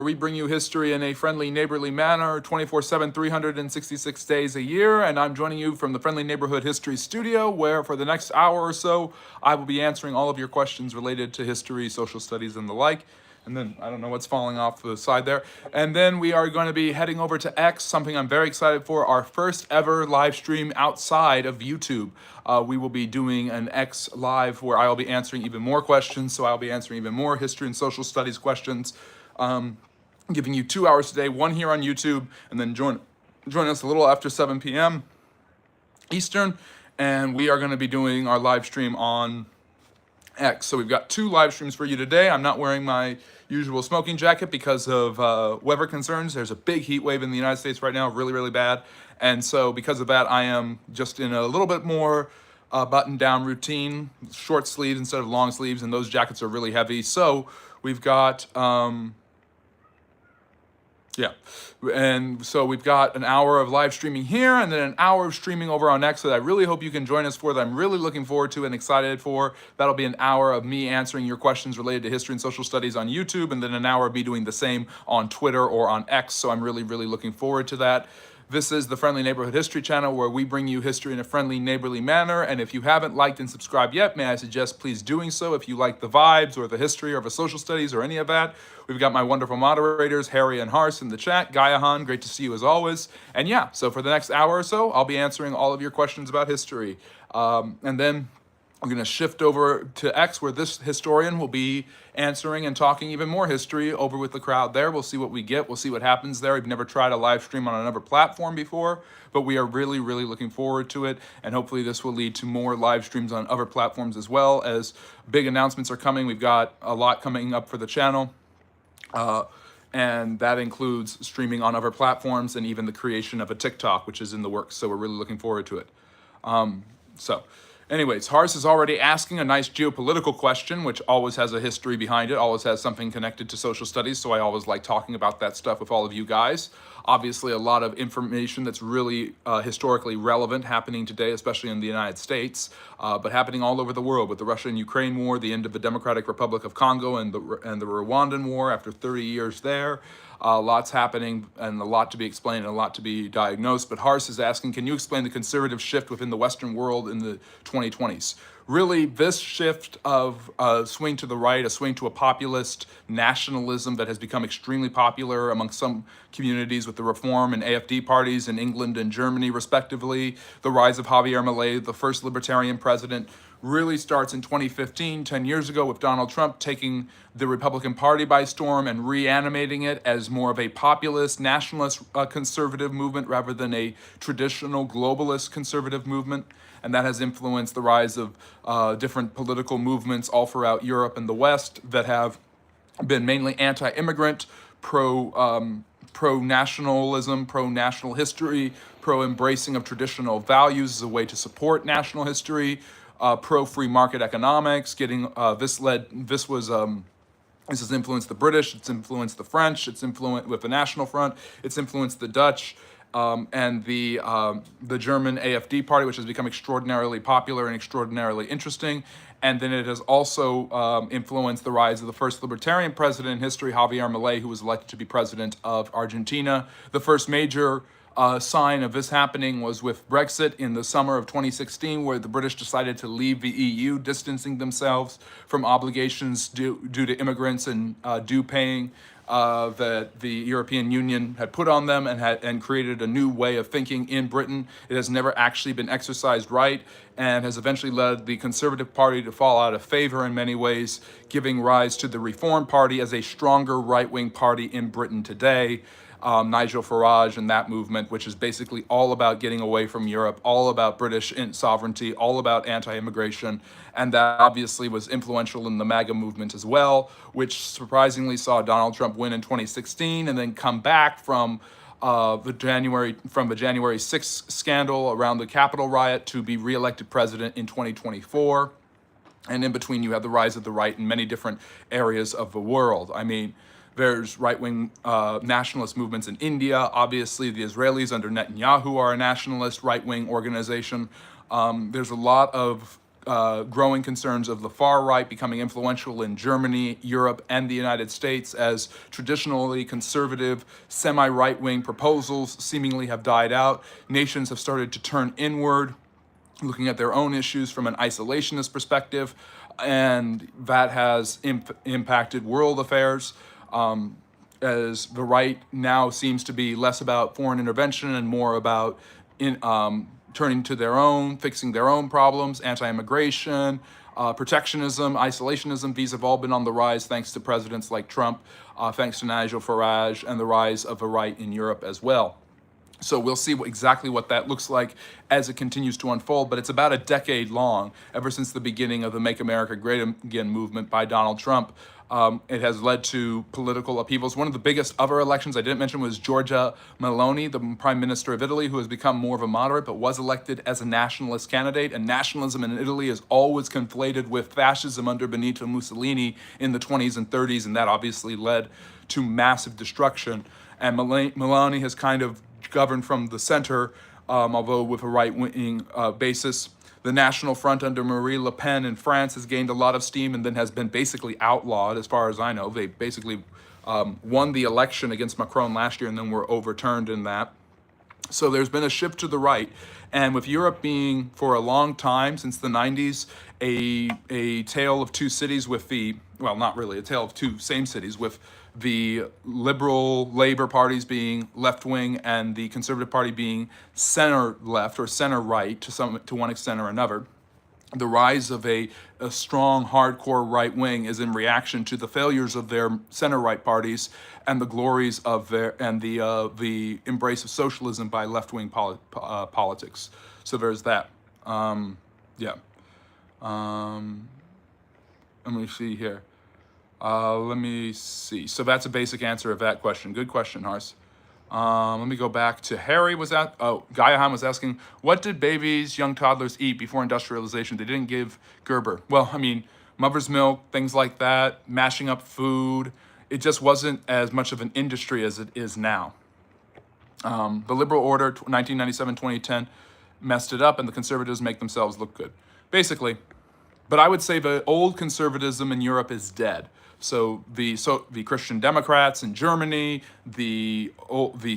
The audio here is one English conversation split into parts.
We bring you history in a friendly, neighborly manner, 24/7, 366 days a year. And I'm joining you from the Friendly Neighborhood History Studio, where for the next hour or so, I will be answering all of your questions related to history, social studies, and the like. And then I don't know what's falling off the side there. And then we are going to be heading over to X, something I'm very excited for, our first ever live stream outside of YouTube. We will be doing an X live where I'll be answering even more questions. So I'll be answering even more history and social studies questions. Giving you 2 hours today, one here on YouTube, and then join us a little after 7 p.m. Eastern, and we are going to be doing our live stream on X. So we've got 2 live streams for you today. I'm not wearing my usual smoking jacket because of weather concerns. There's a big heat wave in the United States right now, really, really bad. And so because of that, I am just in a little bit more button down routine, short sleeves instead of long sleeves, and those jackets are really heavy. So we've got... Yeah, and so we've got an hour of live streaming here and then an hour of streaming over on X that I really hope you can join us for, that I'm really looking forward to and excited for. That'll be an hour of me answering your questions related to history and social studies on YouTube, and then an hour of me doing the same on Twitter or on X, so I'm really, really looking forward to that. This is the Friendly Neighborhood History channel, where we bring you history in a friendly, neighborly manner. And if you haven't liked and subscribed yet, may I suggest please doing so if you like the vibes or the history or the social studies or any of that. We've got my wonderful moderators, Harry and Hars, in the chat. Gaiahan, great to see you as always. And yeah, so for the next hour or so, I'll be answering all of your questions about history. And then we're going to shift over to X, where this historian will be answering and talking even more history over with the crowd there. We'll see what we get. We'll see what happens there. We've never tried a live stream on another platform before, but we are really, really looking forward to it. And hopefully this will lead to more live streams on other platforms as well, as big announcements are coming. We've got a lot coming up for the channel. And that includes streaming on other platforms and even the creation of a TikTok, which is in the works. So we're really looking forward to it. Anyways, Hars is already asking a nice geopolitical question, which always has a history behind it, always has something connected to social studies, so I always like talking about that stuff with all of you guys. Obviously, a lot of information that's really historically relevant happening today, especially in the United States, but happening all over the world with the Russia and Ukraine war, the end of the Democratic Republic of Congo, and the Rwandan war after 30 years there. Lots happening and a lot to be explained and a lot to be diagnosed. But Hars is asking, can you explain the conservative shift within the Western world in the 2020s? Really, this shift of a swing to the right, a swing to a populist nationalism that has become extremely popular among some communities with the Reform and AfD parties in England and Germany, respectively, the rise of Javier Milei, the first libertarian president, really starts in 2015, 10 years ago, with Donald Trump taking the Republican Party by storm and reanimating it as more of a populist, nationalist conservative movement rather than a traditional globalist conservative movement. And that has influenced the rise of different political movements all throughout Europe and the West that have been mainly anti-immigrant, pro-nationalism, pro-national history, pro-embracing of traditional values as a way to support national history, pro-free market economics. This has influenced the British, it's influenced the French, it's influenced with the National Front, it's influenced the Dutch, and the German AfD party, which has become extraordinarily popular and extraordinarily interesting. And then it has also influenced the rise of the first libertarian president in history, Javier Milei, who was elected to be president of Argentina. The first major sign of this happening was with Brexit in the summer of 2016, where the British decided to leave the EU, distancing themselves from obligations due to immigrants and due paying that the European Union had put on them, and created a new way of thinking in Britain. It has never actually been exercised right, and has eventually led the Conservative Party to fall out of favor in many ways, giving rise to the Reform Party as a stronger right-wing party in Britain today. Nigel Farage and that movement, which is basically all about getting away from Europe, all about British sovereignty, all about anti-immigration, and that obviously was influential in the MAGA movement as well, which surprisingly saw Donald Trump win in 2016 and then come back from the January 6th scandal around the Capitol riot to be reelected president in 2024. And in between, you have the rise of the right in many different areas of the world. I mean, there's right-wing nationalist movements in India. Obviously, the Israelis under Netanyahu are a nationalist right-wing organization. There's a lot of growing concerns of the far right becoming influential in Germany, Europe, and the United States as traditionally conservative, semi-right-wing proposals seemingly have died out. Nations have started to turn inward, looking at their own issues from an isolationist perspective, and that has impacted world affairs. As the right now seems to be less about foreign intervention and more about turning to their own, fixing their own problems, anti-immigration, protectionism, isolationism. These have all been on the rise thanks to presidents like Trump, thanks to Nigel Farage, and the rise of the right in Europe as well. So we'll see exactly what that looks like as it continues to unfold, but it's about a decade long, ever since the beginning of the Make America Great Again movement by Donald Trump. It has led to political upheavals. One of the biggest other elections I didn't mention was Giorgia Meloni, the Prime Minister of Italy, who has become more of a moderate, but was elected as a nationalist candidate. And nationalism in Italy is always conflated with fascism under Benito Mussolini in the 20s and 30s, and that obviously led to massive destruction. And Meloni has kind of governed from the center, although with a right-wing basis. The National Front under Marine Le Pen in France has gained a lot of steam and then has been basically outlawed, as far as I know. They basically won the election against Macron last year and then were overturned in that. So there's been a shift to the right. And with Europe being, for a long time, since the 90s, a tale of two cities with the, well, not really, a tale of two same cities with the liberal Labour parties being left-wing and the Conservative Party being center-left or center-right to one extent or another. The rise of a strong, hardcore right wing is in reaction to the failures of their center-right parties and the glories of the embrace of socialism by left-wing politics. So there's that. Yeah. Let me see here. Let me see. So that's a basic answer of that question. Good question, Hars. Let me go back to Harry Gaiahan was asking, what did babies, young toddlers eat before industrialization? They didn't give Gerber. Well, I mean, mother's milk, things like that, mashing up food. It just wasn't as much of an industry as it is now. The liberal order, 1997-2010, messed it up, and the conservatives make themselves look good. Basically. But I would say the old conservatism in Europe is dead. So the Christian Democrats in Germany, the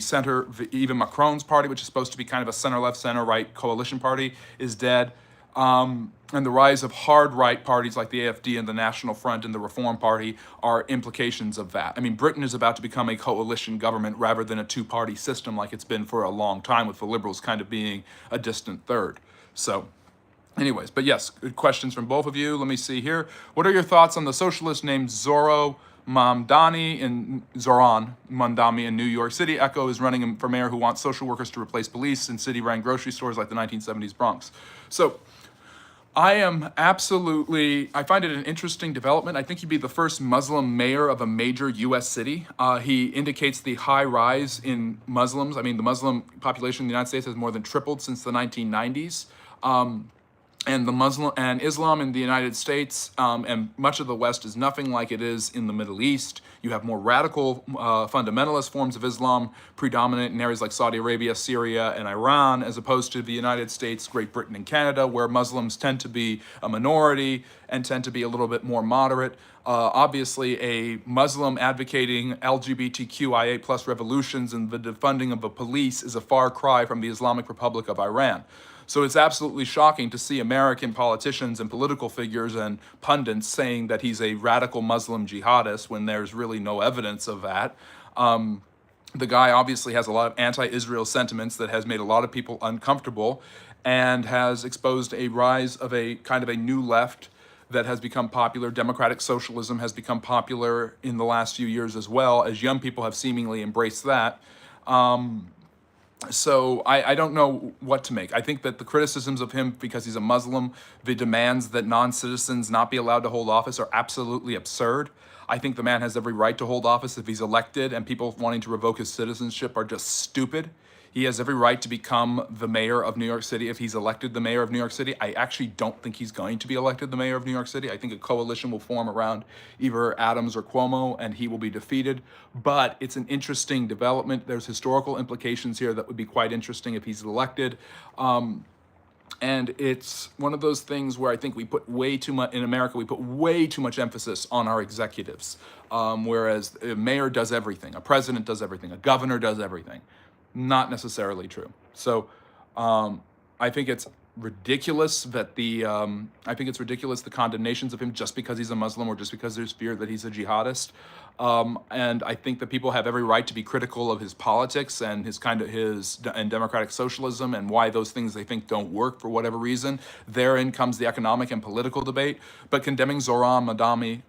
center, even Macron's party, which is supposed to be kind of a center-left, center-right coalition party, is dead. And the rise of hard-right parties like the AfD and the National Front and the Reform Party are implications of that. I mean, Britain is about to become a coalition government rather than a two-party system like it's been for a long time, with the Liberals kind of being a distant third. So anyways, but yes, good questions from both of you. Let me see here. What are your thoughts on the socialist named Zoran Mamdani in New York City? Echo is running for mayor who wants social workers to replace police in city-run grocery stores like the 1970s Bronx. So I find it an interesting development. I think he'd be the first Muslim mayor of a major U.S. city. He indicates the high rise in Muslims. I mean, the Muslim population in the United States has more than tripled since the 1990s. And Islam in the United States and much of the West is nothing like it is in the Middle East. You have more radical fundamentalist forms of Islam predominant in areas like Saudi Arabia, Syria, and Iran, as opposed to the United States, Great Britain, and Canada, where Muslims tend to be a minority and tend to be a little bit more moderate. Obviously, a Muslim advocating LGBTQIA plus revolutions and the defunding of the police is a far cry from the Islamic Republic of Iran. So it's absolutely shocking to see American politicians and political figures and pundits saying that he's a radical Muslim jihadist when there's really no evidence of that. The guy obviously has a lot of anti-Israel sentiments that has made a lot of people uncomfortable and has exposed a rise of a kind of a new left that has become popular. Democratic socialism has become popular in the last few years as well, as young people have seemingly embraced that. So I don't know what to make. I think that the criticisms of him because he's a Muslim, the demands that non-citizens not be allowed to hold office are absolutely absurd. I think the man has every right to hold office if he's elected, and people wanting to revoke his citizenship are just stupid. He has every right to become the mayor of New York City if he's elected the mayor of New York City. I actually don't think he's going to be elected the mayor of New York City. I think a coalition will form around either Adams or Cuomo, and he will be defeated. But it's an interesting development. There's historical implications here that would be quite interesting if he's elected. And it's one of those things where I think we put way too much, in America, we put way too much emphasis on our executives. Whereas a mayor does everything, a president does everything, a governor does everything. Not necessarily true. So I think it's ridiculous that I think it's ridiculous the condemnations of him just because he's a Muslim or just because there's fear that he's a jihadist. And I think that people have every right to be critical of his politics and and democratic socialism and why those things they think don't work for whatever reason. Therein comes the economic and political debate. But condemning Zoran Mamdani,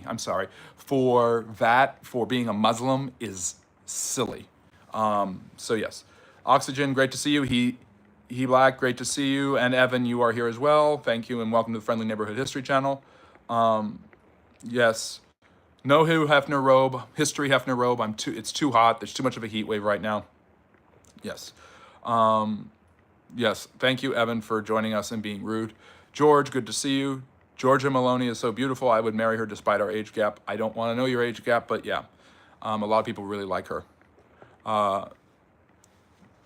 I'm sorry, for being a Muslim is silly. So yes, Oxygen, great to see you. He Black, great to see you. And Evan, you are here as well. Thank you and welcome to the Friendly Neighborhood History Channel. Yes. No Who Hefner robe, history Hefner robe. It's too hot. There's too much of a heat wave right now. Yes. Yes. Thank you, Evan, for joining us and being rude. George, good to see you. Georgia Maloney is so beautiful. I would marry her despite our age gap. I don't want to know your age gap, but yeah. A lot of people really like her.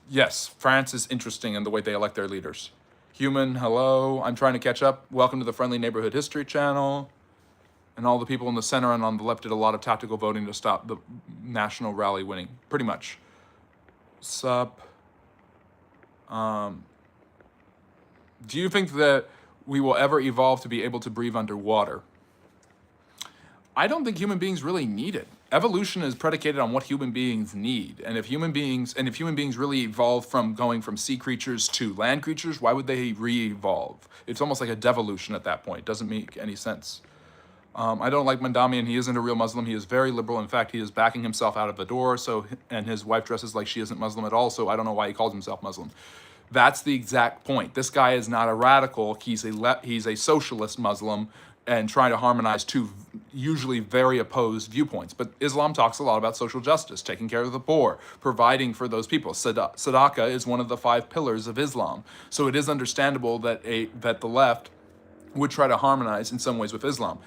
Yes, France is interesting in the way they elect their leaders. Human, hello. I'm trying to catch up. Welcome to the Friendly Neighborhood History Channel. And all the people in the center and on the left did a lot of tactical voting to stop the national rally winning, pretty much. Sup. Do you think that we will ever evolve to be able to breathe underwater? I don't think human beings really need it. Evolution is predicated on what human beings need. And if human beings really evolved from going from sea creatures to land creatures, why would they re-evolve? It's almost like a devolution at that point. It doesn't make any sense. I don't like Mandami, and he isn't a real Muslim. He is very liberal. In fact, he is backing himself out of the door. And his wife dresses like she isn't Muslim at all. So I don't know why he calls himself Muslim. That's the exact point. This guy is not a radical. He's a socialist Muslim and trying to harmonize two usually very opposed viewpoints. But Islam talks a lot about social justice, taking care of the poor, providing for those people. Sadaqah is one of the 5 pillars of Islam. So it is understandable that the left would try to harmonize in some ways with Islam.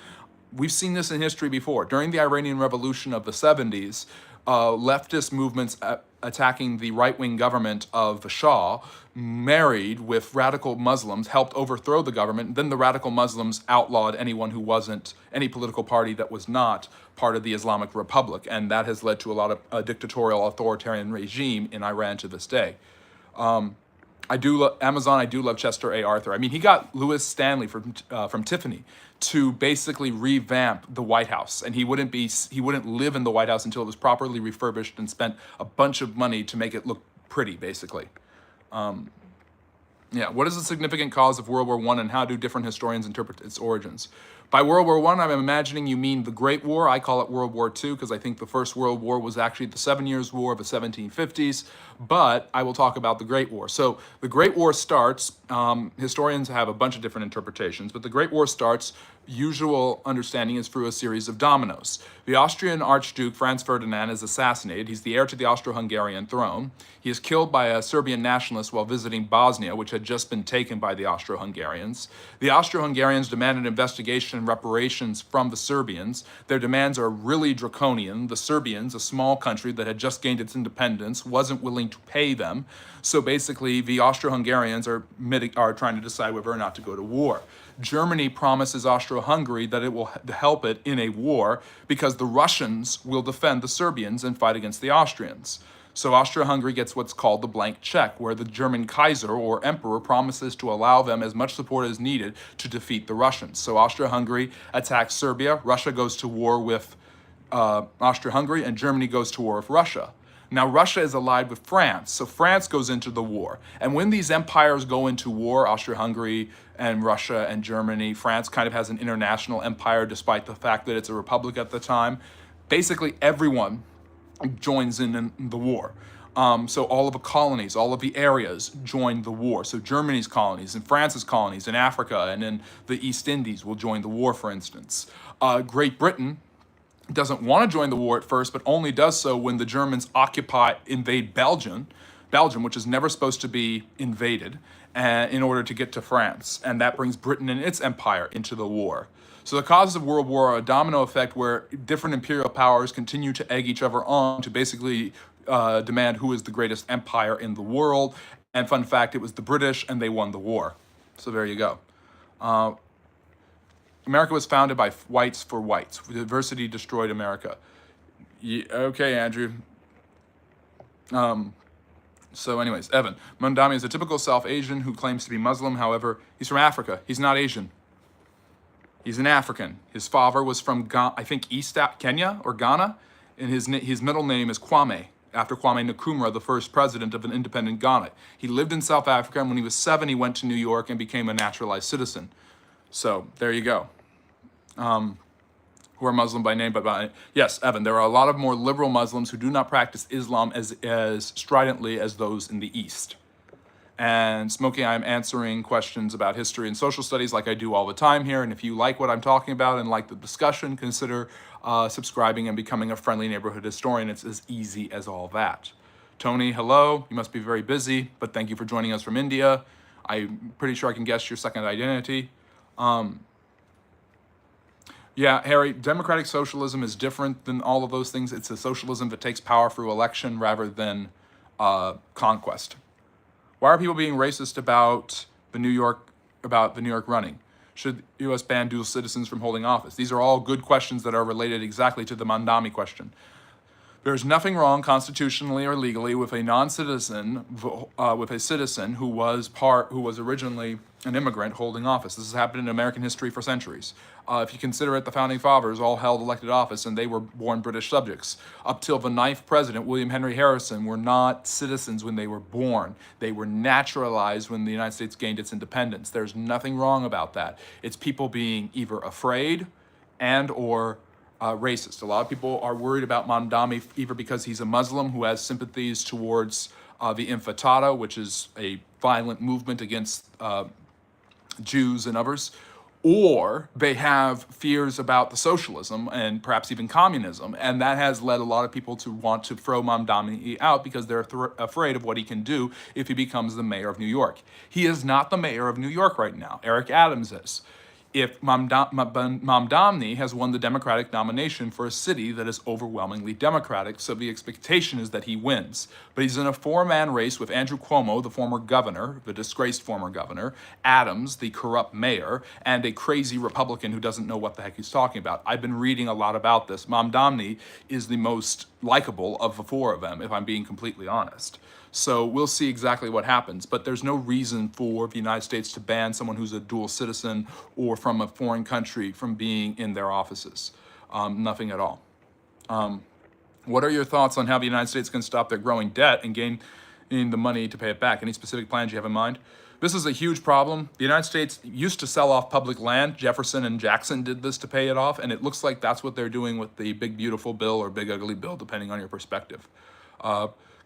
We've seen this in history before. During the Iranian Revolution of the 70s, leftist movements attacking the right-wing government of the Shah married with radical Muslims, helped overthrow the government. Then the radical Muslims outlawed anyone who wasn't any political party that was not part of the Islamic Republic. And that has led to a lot of dictatorial authoritarian regime in Iran to this day. Amazon. I do love Chester A. Arthur. I mean, he got Louis Stanley from Tiffany to basically revamp the White House, and he wouldn't live in the White House until it was properly refurbished and spent a bunch of money to make it look pretty, basically. Yeah. What is the significant cause of World War I, and how do different historians interpret its origins? By World War I, I'm imagining you mean the Great War. I call it World War II because I think the First World War was actually the 7 Years' War of the 1750s, but I will talk about the Great War. So the Great War starts, historians have a bunch of different interpretations, but the Great War starts, usual understanding is through a series of dominoes. The Austrian Archduke Franz Ferdinand is assassinated. He's the heir to the Austro-Hungarian throne. He is killed by a Serbian nationalist while visiting Bosnia, which had just been taken by the Austro-Hungarians. The Austro-Hungarians demand an investigation and reparations from the Serbians. Their demands are really draconian. The Serbians, a small country that had just gained its independence, wasn't willing to pay them. So basically, the Austro-Hungarians are trying to decide whether or not to go to war. Germany promises Austro-Hungary that it will help it in a war because the Russians will defend the Serbians and fight against the Austrians. So Austro-Hungary gets what's called the blank check, where the German Kaiser or emperor promises to allow them as much support as needed to defeat the Russians. So Austro-Hungary attacks Serbia, Russia goes to war with Austro-Hungary, and Germany goes to war with Russia. Now, Russia is allied with France, so France goes into the war. And when these empires go into war, Austro-Hungary and Russia and Germany, France kind of has an international empire despite the fact that it's a republic at the time. Basically, everyone joins in the war. So all of the colonies, all of the areas join the war. So Germany's colonies and France's colonies in Africa and in the East Indies will join the war, for instance. Great Britain doesn't want to join the war at first, but only does so when the Germans invade Belgium, which is never supposed to be invaded, in order to get to France. And that brings Britain and its empire into the war. So the causes of World War are a domino effect where different imperial powers continue to egg each other on to basically demand who is the greatest empire in the world. And fun fact, it was the British and they won the war. So there you go. America was founded by whites for whites. Diversity destroyed America. Yeah, okay, Andrew. So anyways, Evan. Mandami is a typical South Asian who claims to be Muslim. However, he's from Africa. He's not Asian. He's an African. His father was from, I think, Kenya or Ghana. And his middle name is Kwame, after Kwame Nkrumah, the first president of an independent Ghana. He lived in South Africa, and when he was 7, he went to New York and became a naturalized citizen. So there you go. Who are Muslim by name, but by, yes, Evan, there are a lot of more liberal Muslims who do not practice Islam as stridently as those in the East. And Smokey, I'm answering questions about history and social studies like I do all the time here. And if you like what I'm talking about and like the discussion, consider subscribing and becoming a friendly neighborhood historian. It's as easy as all that. Tony, hello. You must be very busy, but thank you for joining us from India. I'm pretty sure I can guess your second identity. Yeah, Harry, democratic socialism is different than all of those things. It's a socialism that takes power through election rather than conquest. Why are people being racist about the New York running? Should the U.S. ban dual citizens from holding office? These are all good questions that are related exactly to the Mandami question. There's nothing wrong constitutionally or legally with a non-citizen, with a citizen who was originally an immigrant holding office. This has happened in American history for centuries. If you consider it, the founding fathers all held elected office and they were born British subjects. Up till the 9th president, William Henry Harrison, were not citizens when they were born. They were naturalized when the United States gained its independence. There's nothing wrong about that. It's people being either afraid and or racist. A lot of people are worried about Mandami either because he's a Muslim who has sympathies towards the Intifada, which is a violent movement against Jews and others, or they have fears about the socialism and perhaps even communism, and that has led a lot of people to want to throw Mamdani out because they're afraid of what he can do if he becomes the mayor of New York. He is not the mayor of New York right now. Eric Adams is. If Mamdani has won the Democratic nomination for a city that is overwhelmingly Democratic, so the expectation is that he wins. But he's in a 4-man race with Andrew Cuomo, the former governor, the disgraced former governor, Adams, the corrupt mayor, and a crazy Republican who doesn't know what the heck he's talking about. I've been reading a lot about this. Mamdani is the most likable of the 4 of them, if I'm being completely honest. So we'll see exactly what happens, but there's no reason for the United States to ban someone who's a dual citizen or from a foreign country from being in their offices. Nothing at all. What are your thoughts on how the United States can stop their growing debt and gain the money to pay it back? Any specific plans you have in mind? This is a huge problem. The United States used to sell off public land. Jefferson and Jackson did this to pay it off, and it looks like that's what they're doing with the Big Beautiful Bill or Big Ugly Bill, depending on your perspective.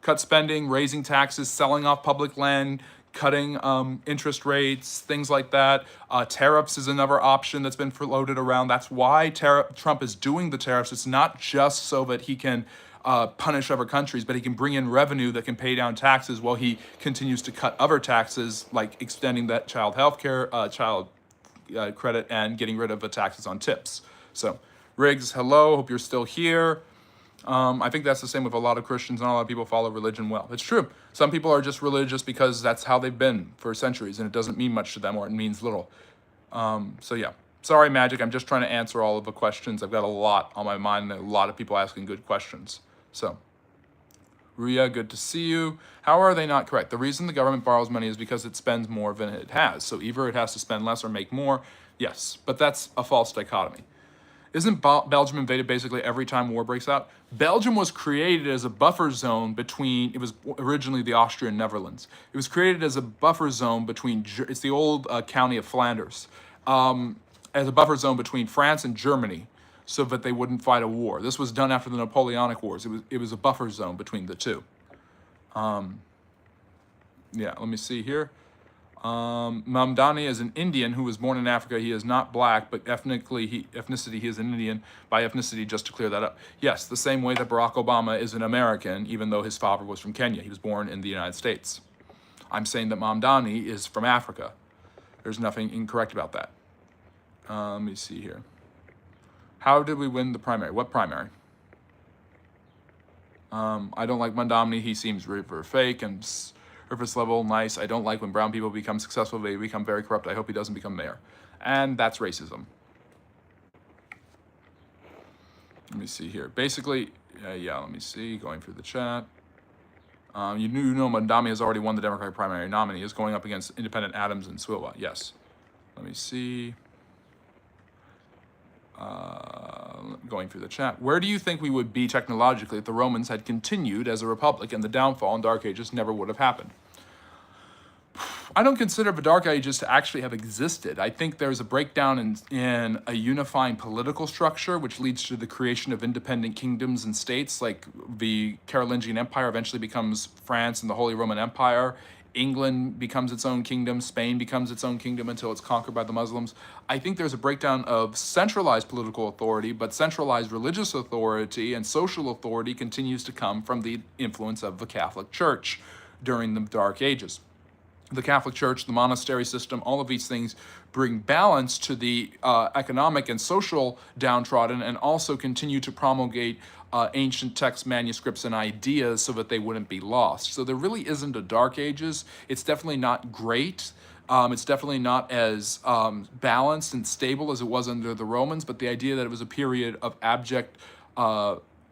Cut spending, raising taxes, selling off public land, cutting interest rates, things like that. Tariffs is another option that's been floated around. That's why Trump is doing the tariffs. It's not just so that he can punish other countries, but he can bring in revenue that can pay down taxes while he continues to cut other taxes, like extending that child health care, child credit, and getting rid of the taxes on tips. So, Riggs, hello, hope you're still here. I think that's the same with a lot of Christians. Not a lot of people follow religion well. It's true. Some people are just religious because that's how they've been for centuries, and it doesn't mean much to them, or it means little. So yeah. Sorry, Magic. I'm just trying to answer all of the questions. I've got a lot on my mind, and a lot of people asking good questions. So, Ria, good to see you. How are they not correct? The reason the government borrows money is because it spends more than it has. So either it has to spend less or make more. Yes, but that's a false dichotomy. Isn't Belgium invaded basically every time war breaks out? Belgium was created as a buffer zone between, it was originally the Austrian Netherlands. It was created as a buffer zone between, it's the old county of Flanders, as a buffer zone between France and Germany so that they wouldn't fight a war. This was done after the Napoleonic Wars. It was a buffer zone between the two. Yeah, let me see here. Mamdani is an Indian who was born in Africa. He is not black, but ethnicity he is an Indian by ethnicity, just to clear that up. Yes, the same way that Barack Obama is an American, even though his father was from Kenya. He was born in the United States. I'm saying that Mamdani is from Africa. There's nothing incorrect about that. Let me see here. How did we win the primary? What primary? I don't like Mamdani. He seems very fake and Surface level, nice. I don't like when brown people become successful, they become very corrupt. I hope he doesn't become mayor. And that's racism. Let me see here. Basically, yeah, let me see, going through the chat. You know Mandami has already won the Democratic primary nominee. Is going up against independent Adams and Swilwa. Yes. Let me see. Going through the chat. Where do you think we would be technologically if the Romans had continued as a republic and the downfall in Dark Ages never would have happened? I don't consider the Dark Ages to actually have existed. I think there's a breakdown in a unifying political structure, which leads to the creation of independent kingdoms and states, like the Carolingian Empire eventually becomes France and the Holy Roman Empire. England becomes its own kingdom. Spain becomes its own kingdom until it's conquered by the Muslims. I think there's a breakdown of centralized political authority, but centralized religious authority and social authority continues to come from the influence of the Catholic Church during the Dark Ages. The Catholic Church, the monastery system, all of these things bring balance to the economic and social downtrodden, and also continue to promulgate ancient texts, manuscripts, and ideas so that they wouldn't be lost. So there really isn't a Dark Ages. It's definitely not great. It's definitely not as balanced and stable as it was under the Romans, but the idea that it was a period of abject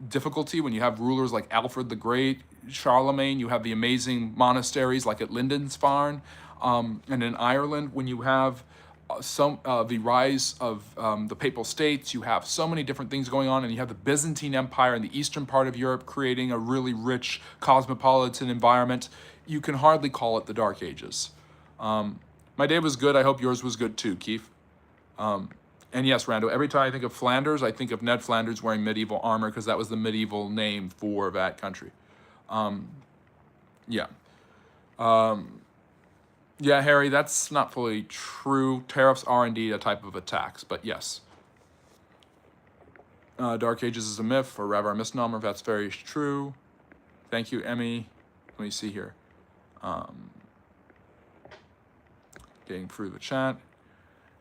difficulty when you have rulers like Alfred the Great, Charlemagne, you have the amazing monasteries like at Lindisfarne, and in Ireland, when you have the rise of the Papal States, you have so many different things going on, and you have the Byzantine Empire in the eastern part of Europe creating a really rich cosmopolitan environment. You can hardly call it the Dark Ages. My day was good. I hope yours was good too, Keith. And yes, Rando, every time I think of Flanders, I think of Ned Flanders wearing medieval armor because that was the medieval name for that country. Yeah. Yeah, Harry, that's not fully true. Tariffs are indeed a type of a tax, but yes. Dark Ages is a myth, or rather a misnomer. That's very true. Thank you, Emmy. Let me see here. Getting through the chat.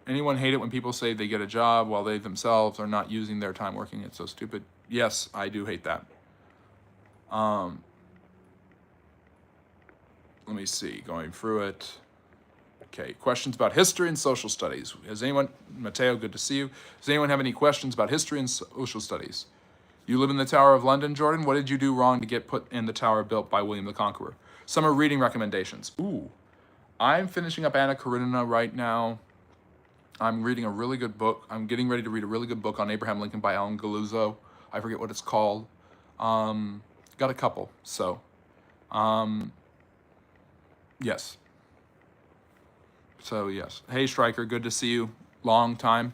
Anyone hate it when people say they get a job while they themselves are not using their time working? It's so stupid. Yes, I do hate that. Let me see, going through it. Okay, questions about history and social studies. Has anyone, Matteo, good to see you. Does anyone have any questions about history and social studies? You live in the Tower of London, Jordan? What did you do wrong to get put in the tower built by William the Conqueror? Summer reading recommendations. Ooh, I'm finishing up Anna Karenina right now. I'm reading a really good book. I'm getting ready to read a really good book on Abraham Lincoln by Alan Galuzzo. I forget what it's called. Got a couple, so. Yes. So, yes. Hey, Stryker, good to see you. Long time.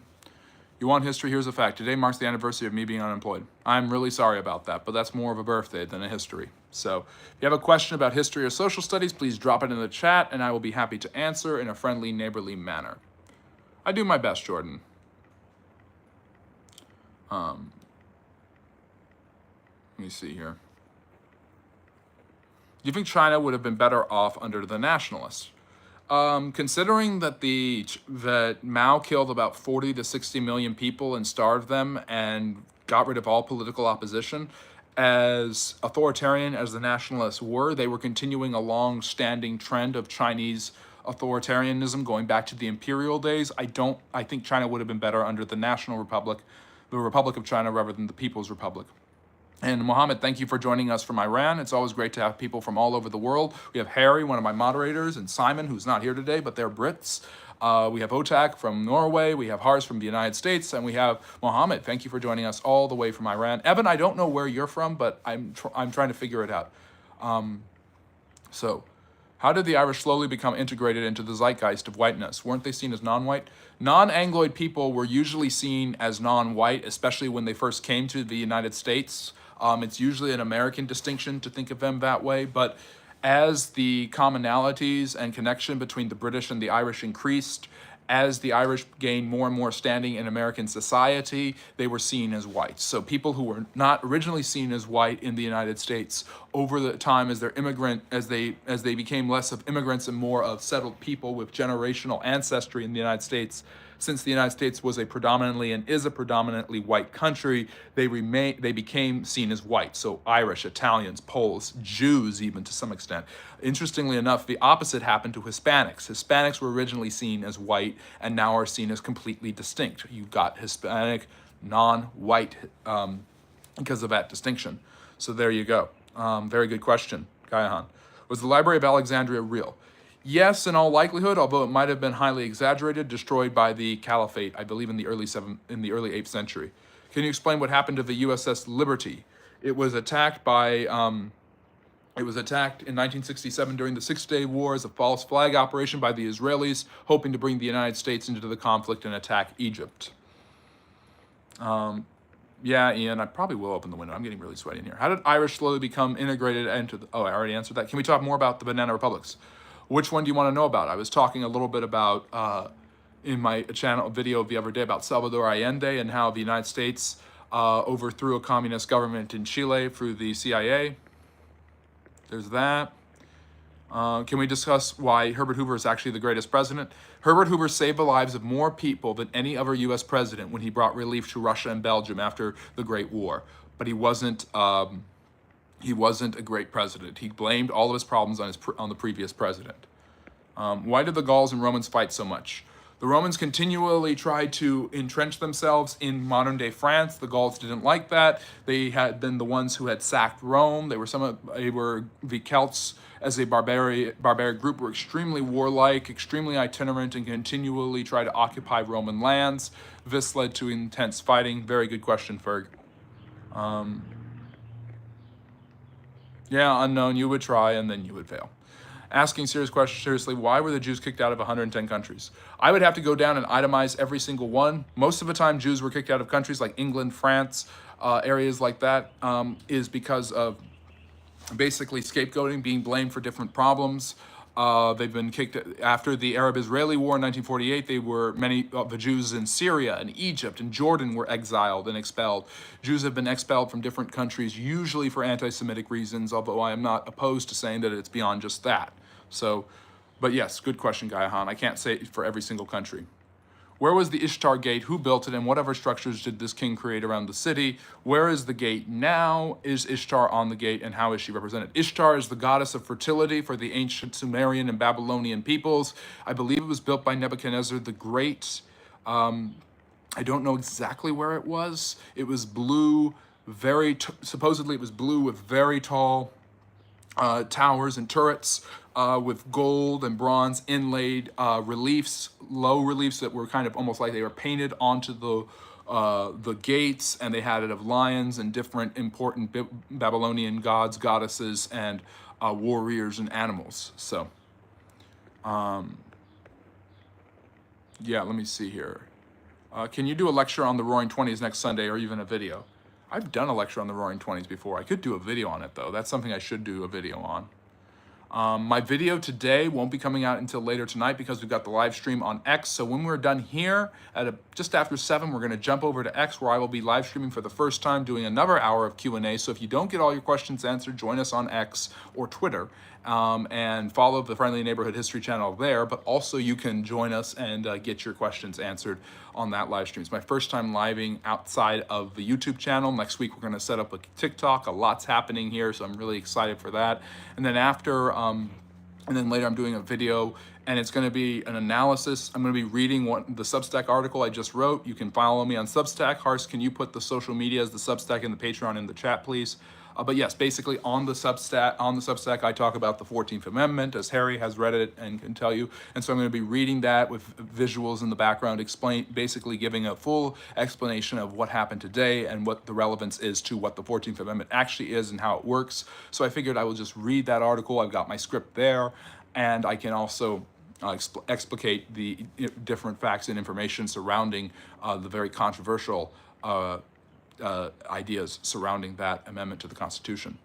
You want history? Here's a fact. Today marks the anniversary of me being unemployed. I'm really sorry about that, but that's more of a birthday than a history. So, if you have a question about history or social studies, please drop it in the chat, and I will be happy to answer in a friendly, neighborly manner. I do my best, Jordan. Let me see here. Do you think China would have been better off under the nationalists? Considering that Mao killed about 40 to 60 million people and starved them and got rid of all political opposition, as authoritarian as the nationalists were, they were continuing a long-standing trend of Chinese authoritarianism going back to the imperial days. I think China would have been better under the National Republic, the Republic of China, rather than the People's Republic. And Mohammed, thank you for joining us from Iran. It's always great to have people from all over the world. We have Harry, one of my moderators, and Simon, who's not here today, but they're Brits. We have Otak from Norway. We have Hars from the United States. And we have Mohammed. Thank you for joining us all the way from Iran. Evan, I don't know where you're from, but I'm trying to figure it out. So, how did the Irish slowly become integrated into the zeitgeist of whiteness? Weren't they seen as non-white? Non-Angloid people were usually seen as non-white, especially when they first came to the United States. It's usually an American distinction to think of them that way, but as the commonalities and connection between the British and the Irish increased, as the Irish gained more and more standing in American society, they were seen as white. So people who were not originally seen as white in the United States, over the time as they became less of immigrants and more of settled people with generational ancestry in the United States, since the United States was a predominantly and is a predominantly white country, they became seen as white. So Irish, Italians, Poles, Jews, even to some extent. Interestingly enough, the opposite happened to Hispanics. Hispanics were originally seen as white and now are seen as completely distinct. You've got Hispanic, non-white, because of that distinction. So there you go. Very good question, Gaihan. Was the Library of Alexandria real? Yes, in all likelihood, although it might have been highly exaggerated, destroyed by the Caliphate, I believe in the early 8th century. Can you explain what happened to the USS Liberty? It was attacked in 1967 during the Six-Day War as a false flag operation by the Israelis, hoping to bring the United States into the conflict and attack Egypt. Yeah, Ian, I probably will open the window. I'm getting really sweaty in here. How did Irish slowly become integrated into the... Oh, I already answered that. Can we talk more about the Banana Republics? Which one do you want to know about? I was talking a little bit about, in my channel video the other day, about Salvador Allende and how the United States overthrew a communist government in Chile through the CIA. There's that. Can we discuss why Herbert Hoover is actually the greatest president? Herbert Hoover saved the lives of more people than any other U.S. president when he brought relief to Russia and Belgium after the Great War. But he wasn't a great president. He blamed all of his problems on the previous president. Why did the Gauls and Romans fight so much? The Romans continually tried to entrench themselves in modern-day France. The Gauls didn't like that. They had been the ones who had sacked Rome. The Celts, as a barbaric group, were extremely warlike, extremely itinerant, and continually tried to occupy Roman lands. This led to intense fighting. Very good question, Ferg. Yeah, unknown. You would try, and then you would fail. Asking serious questions seriously, why were the Jews kicked out of 110 countries? I would have to go down and itemize every single one. Most of the time, Jews were kicked out of countries like England, France, areas like that, is because of basically scapegoating, being blamed for different problems. They've been kicked after the Arab-Israeli War in 1948. Many of the Jews in Syria and Egypt and Jordan were exiled and expelled. Jews have been expelled from different countries, usually for anti-Semitic reasons, although I am not opposed to saying that it's beyond just that. So, but yes, good question, Gaihan. I can't say it for every single country. Where was the Ishtar Gate? Who built it? And what other structures did this king create around the city? Where is the gate now? Is Ishtar on the gate? And how is she represented? Ishtar is the goddess of fertility for the ancient Sumerian and Babylonian peoples. I believe it was built by Nebuchadnezzar the Great. I don't know exactly where it was. It was blue, supposedly it was blue with very tall towers and turrets with gold and bronze inlaid reliefs, low reliefs that were kind of almost like they were painted onto the gates, and they had it of lions and different important Babylonian gods, goddesses, and warriors and animals. So, yeah, let me see here. Can you do a lecture on the Roaring Twenties next Sunday, or even a video? I've done a lecture on the Roaring Twenties before. I could do a video on it, though. That's something I should do a video on. My video today won't be coming out until later tonight because we've got the live stream on X. So when we're done here at just after 7, we're going to jump over to X, where I will be live streaming for the first time, doing another hour of Q&A. So if you don't get all your questions answered, join us on X or Twitter, and follow the Friendly Neighborhood History channel there. But also you can join us and get your questions answered on that live stream. It's my first time living outside of the YouTube channel. Next week, we're going to set up a TikTok. A lot's happening here, so I'm really excited for that. And then later I'm doing a video, and it's going to be an analysis. I'm going to be reading the Substack article I just wrote. You can follow me on Substack. Hars, can you put the social medias, the Substack, and the Patreon in the chat, please? But yes, basically on the Substack, I talk about the 14th Amendment, as Harry has read it and can tell you. And so I'm going to be reading that with visuals in the background, basically giving a full explanation of what happened today and what the relevance is to what the 14th Amendment actually is and how it works. So I figured I will just read that article. I've got my script there, and I can also explicate the different facts and information surrounding the very controversial ideas surrounding that amendment to the Constitution.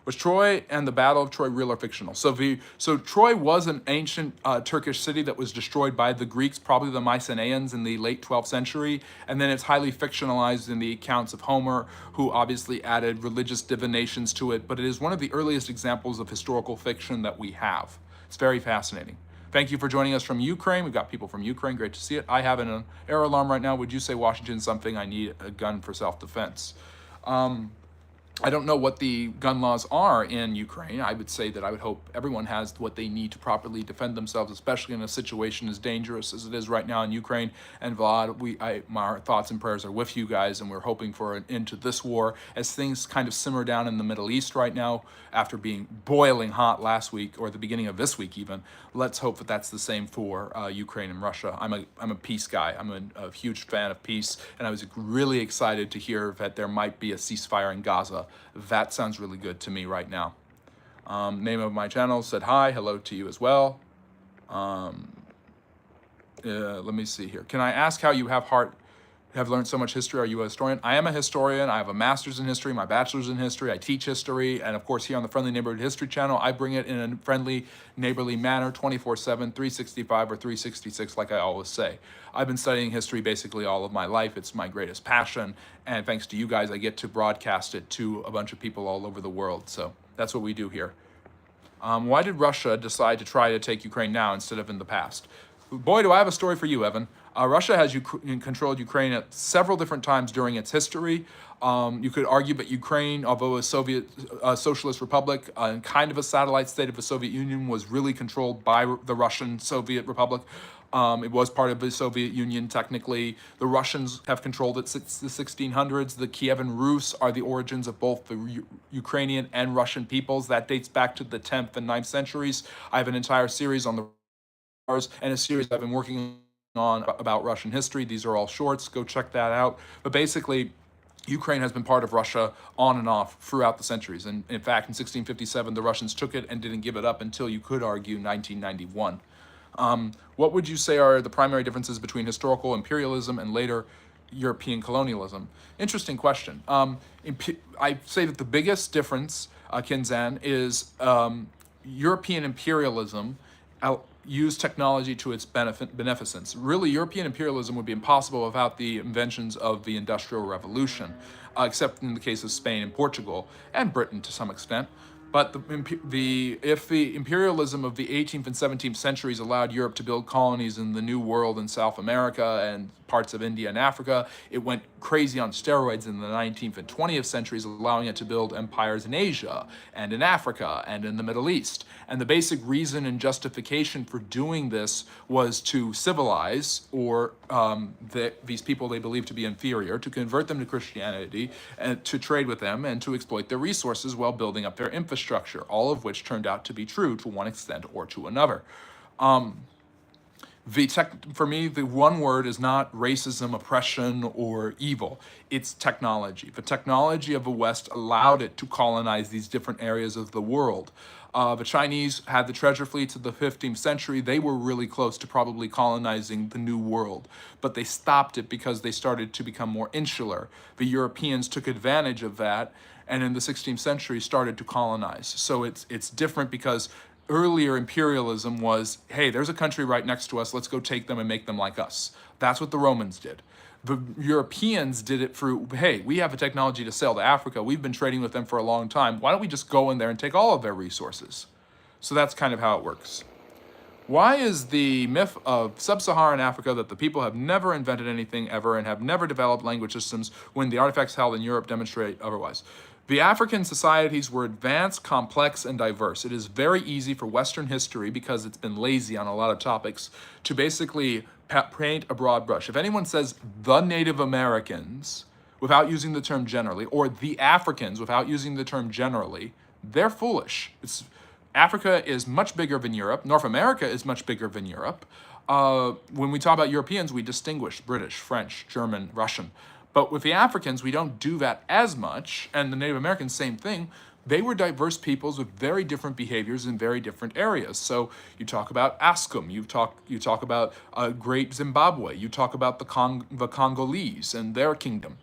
Was Troy and the Battle of Troy real or fictional? So Troy was an ancient Turkish city that was destroyed by the Greeks, probably the Mycenaeans, in the late 12th century, and then it's highly fictionalized in the accounts of Homer, who obviously added religious divinations to it, but it is one of the earliest examples of historical fiction that we have. It's very fascinating. Thank you for joining us from Ukraine. We've got people from Ukraine. Great to see it. I have an air alarm right now. Would you say Washington's something? I need a gun for self-defense. I don't know what the gun laws are in Ukraine. I would say that I would hope everyone has what they need to properly defend themselves, especially in a situation as dangerous as it is right now in Ukraine. And Vlad, my thoughts and prayers are with you guys, and we're hoping for an end to this war as things kind of simmer down in the Middle East right now after being boiling hot last week or the beginning of this week even. Let's hope that that's the same for Ukraine and Russia. I'm a peace guy. I'm a huge fan of peace, and I was really excited to hear that there might be a ceasefire in Gaza. That sounds really good to me right now. Name of my channel said hi, hello to you as well. Let me see here. Can I ask how you have learned so much history? Are you a historian? I am a historian. I have a master's in history, my bachelor's in history. I teach history. And of course, here on the Friendly Neighborhood History channel, I bring it in a friendly, neighborly manner, 24/7, 365 or 366, like I always say. I've been studying history basically all of my life. It's my greatest passion. And thanks to you guys, I get to broadcast it to a bunch of people all over the world. So that's what we do here. Why did Russia decide to try to take Ukraine now instead of in the past? Boy, do I have a story for you, Evan. Russia has controlled Ukraine at several different times during its history. You could argue that Ukraine, although a socialist republic and kind of a satellite state of the Soviet Union, was really controlled by the Russian Soviet Republic. It was part of the Soviet Union technically. The Russians have controlled it since the 1600s. The Kievan Rus are the origins of both the Ukrainian and Russian peoples. That dates back to the 10th and 9th centuries. I have an entire series on the and a series I've been working on about Russian history. These are all shorts. Go check that out. But basically, Ukraine has been part of Russia on and off throughout the centuries. And in fact, in 1657, the Russians took it and didn't give it up until, you could argue, 1991. What would you say are the primary differences between historical imperialism and later European colonialism? Interesting question. I say that the biggest difference, Kinzan, is European imperialism used technology to its beneficence. Really, European imperialism would be impossible without the inventions of the Industrial Revolution, except in the case of Spain and Portugal, and Britain to some extent. But if the imperialism of the 18th and 17th centuries allowed Europe to build colonies in the New World in South America and parts of India and Africa, it went crazy on steroids in the 19th and 20th centuries, allowing it to build empires in Asia and in Africa and in the Middle East. And the basic reason and justification for doing this was to civilize these people they believed to be inferior, to convert them to Christianity, and to trade with them, and to exploit their resources while building up their infrastructure, all of which turned out to be true to one extent or to another. For me, the one word is not racism, oppression, or evil. It's technology. The technology of the West allowed it to colonize these different areas of the world. The Chinese had the treasure fleets of the 15th century. They were really close to probably colonizing the New World, but they stopped it because they started to become more insular. The Europeans took advantage of that, and in the 16th century started to colonize. So it's different because earlier imperialism was, hey, there's a country right next to us, let's go take them and make them like us. That's what the Romans did. The Europeans did it through, hey, we have a technology to sell to Africa. We've been trading with them for a long time. Why don't we just go in there and take all of their resources? So that's kind of how it works. Why is the myth of sub-Saharan Africa that the people have never invented anything ever and have never developed language systems when the artifacts held in Europe demonstrate otherwise? The African societies were advanced, complex, and diverse. It is very easy for Western history, because it's been lazy on a lot of topics, to basically paint a broad brush. If anyone says the Native Americans without using the term generally, or the Africans without using the term generally, they're foolish. Africa is much bigger than Europe. North America is much bigger than Europe. When we talk about Europeans, we distinguish British, French, German, Russian. But with the Africans, we don't do that as much, and the Native Americans, same thing. They were diverse peoples with very different behaviors in very different areas. So you talk about Askum, you talk about Great Zimbabwe, you talk about the Congolese and their kingdom.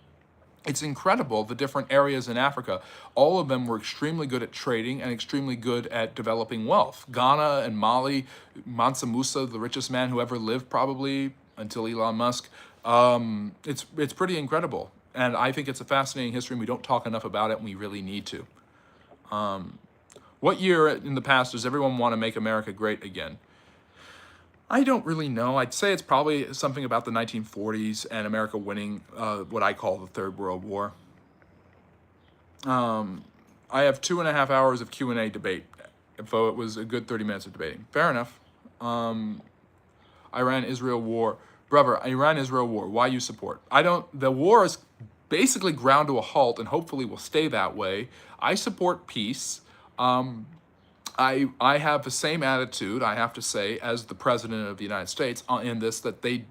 It's incredible, the different areas in Africa. All of them were extremely good at trading and extremely good at developing wealth. Ghana and Mali, Mansa Musa, the richest man who ever lived probably, until Elon Musk. It's pretty incredible. And I think it's a fascinating history, and we don't talk enough about it, and we really need to. What year in the past does everyone want to make America great again? I don't really know. I'd say it's probably something about the 1940s and America winning what I call the Third World War. I have 2.5 hours of Q&A debate, so it was a good 30 minutes of debating. Fair enough. Iran-Israel war. Brother, Iran-Israel war, why you support? The war is basically ground to a halt and hopefully will stay that way. I support peace. I have the same attitude, I have to say, as the President of the United States in this, that they,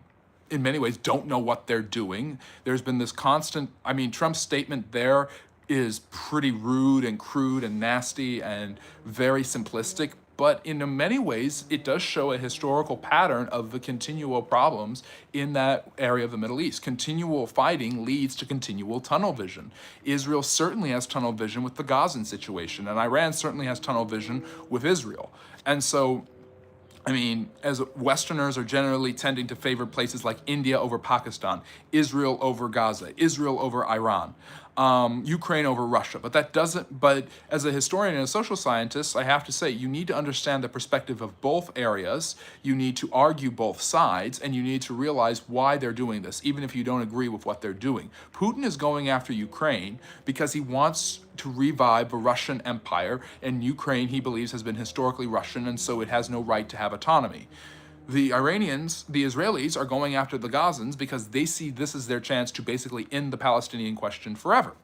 in many ways, don't know what they're doing. There's been this constant, Trump's statement there is pretty rude and crude and nasty and very simplistic, but in many ways, it does show a historical pattern of the continual problems in that area of the Middle East. Continual fighting leads to continual tunnel vision. Israel certainly has tunnel vision with the Gazan situation, and Iran certainly has tunnel vision with Israel. And so, as Westerners are generally tending to favor places like India over Pakistan, Israel over Gaza, Israel over Iran, Ukraine over Russia. But as a historian and a social scientist, I have to say, you need to understand the perspective of both areas, you need to argue both sides, and you need to realize why they're doing this, even if you don't agree with what they're doing. Putin is going after Ukraine because he wants to revive the Russian Empire, and Ukraine, he believes, has been historically Russian, and so it has no right to have autonomy. The Iranians, the Israelis, are going after the Gazans because they see this as their chance to basically end the Palestinian question forever.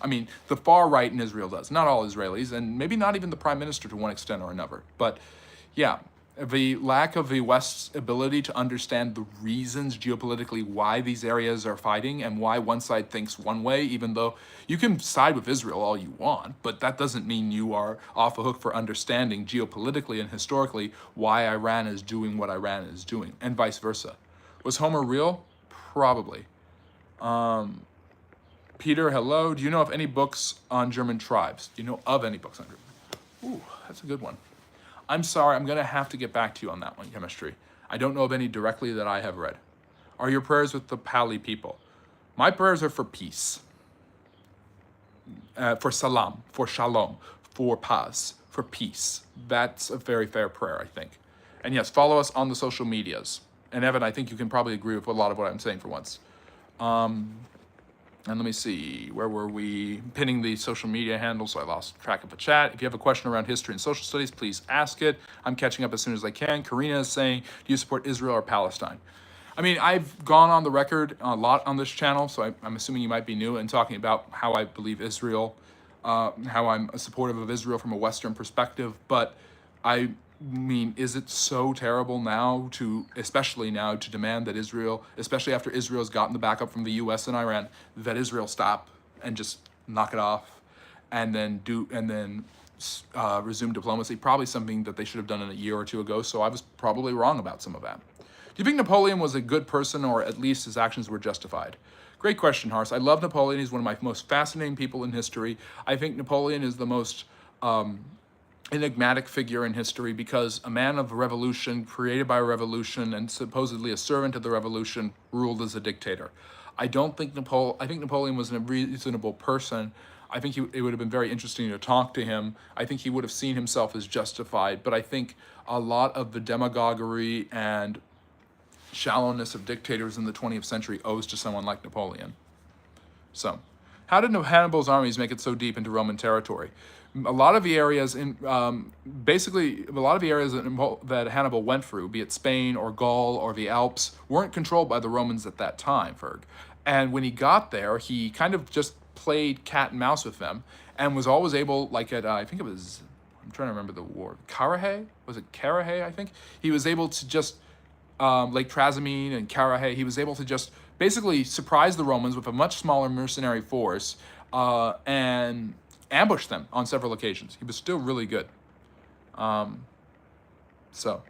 The far right in Israel does. Not all Israelis, and maybe not even the prime minister to one extent or another. But yeah, the lack of the West's ability to understand the reasons geopolitically why these areas are fighting and why one side thinks one way, even though you can side with Israel all you want, but that doesn't mean you are off the hook for understanding geopolitically and historically why Iran is doing what Iran is doing, and vice versa. Was Homer real? Probably. Peter, hello. Do you know of any books on German tribes? Do you know of any books on German? Ooh, that's a good one. I'm sorry, I'm going to have to get back to you on that one, chemistry. I don't know of any directly that I have read. Are your prayers with the Pali people? My prayers are for peace, for salam, for shalom, for paz, for peace. That's a very fair prayer, I think. And yes, follow us on the social medias. And Evan, I think you can probably agree with a lot of what I'm saying for once. And let me see, where were we? Pinning the social media handle, so I lost track of the chat. If you have a question around history and social studies, please ask it. I'm catching up as soon as I can. Karina is saying, do you support Israel or Palestine? I've gone on the record a lot on this channel, so I'm assuming you might be new, and talking about how I believe Israel, how I'm supportive of Israel from a Western perspective, but is it so terrible now especially now, to demand that Israel, especially after Israel's gotten the backup from the US and Iran, that Israel stop and just knock it off and then resume diplomacy? Probably something that they should have done a year or two ago, so I was probably wrong about some of that. Do you think Napoleon was a good person, or at least his actions were justified? Great question, Hars. I love Napoleon. He's one of my most fascinating people in history. I think Napoleon is the most enigmatic figure in history because a man of a revolution, created by a revolution, and supposedly a servant of the revolution, ruled as a dictator. I think Napoleon was a reasonable person. I think it would have been very interesting to talk to him. I think he would have seen himself as justified, but I think a lot of the demagoguery and shallowness of dictators in the 20th century owes to someone like Napoleon. So, how did Hannibal's armies make it so deep into Roman territory? A lot of the areas that Hannibal went through, be it Spain or Gaul or the Alps, weren't controlled by the Romans at that time, Ferg. And when he got there, he kind of just played cat and mouse with them, and was always able, like at, I'm trying to remember the war, Carrhae? Was it Carrhae, I think? He was able to just, Lake Trasimene and Carrhae, he was able to just basically surprise the Romans with a much smaller mercenary force, and ambush them on several occasions. He was still really good. So,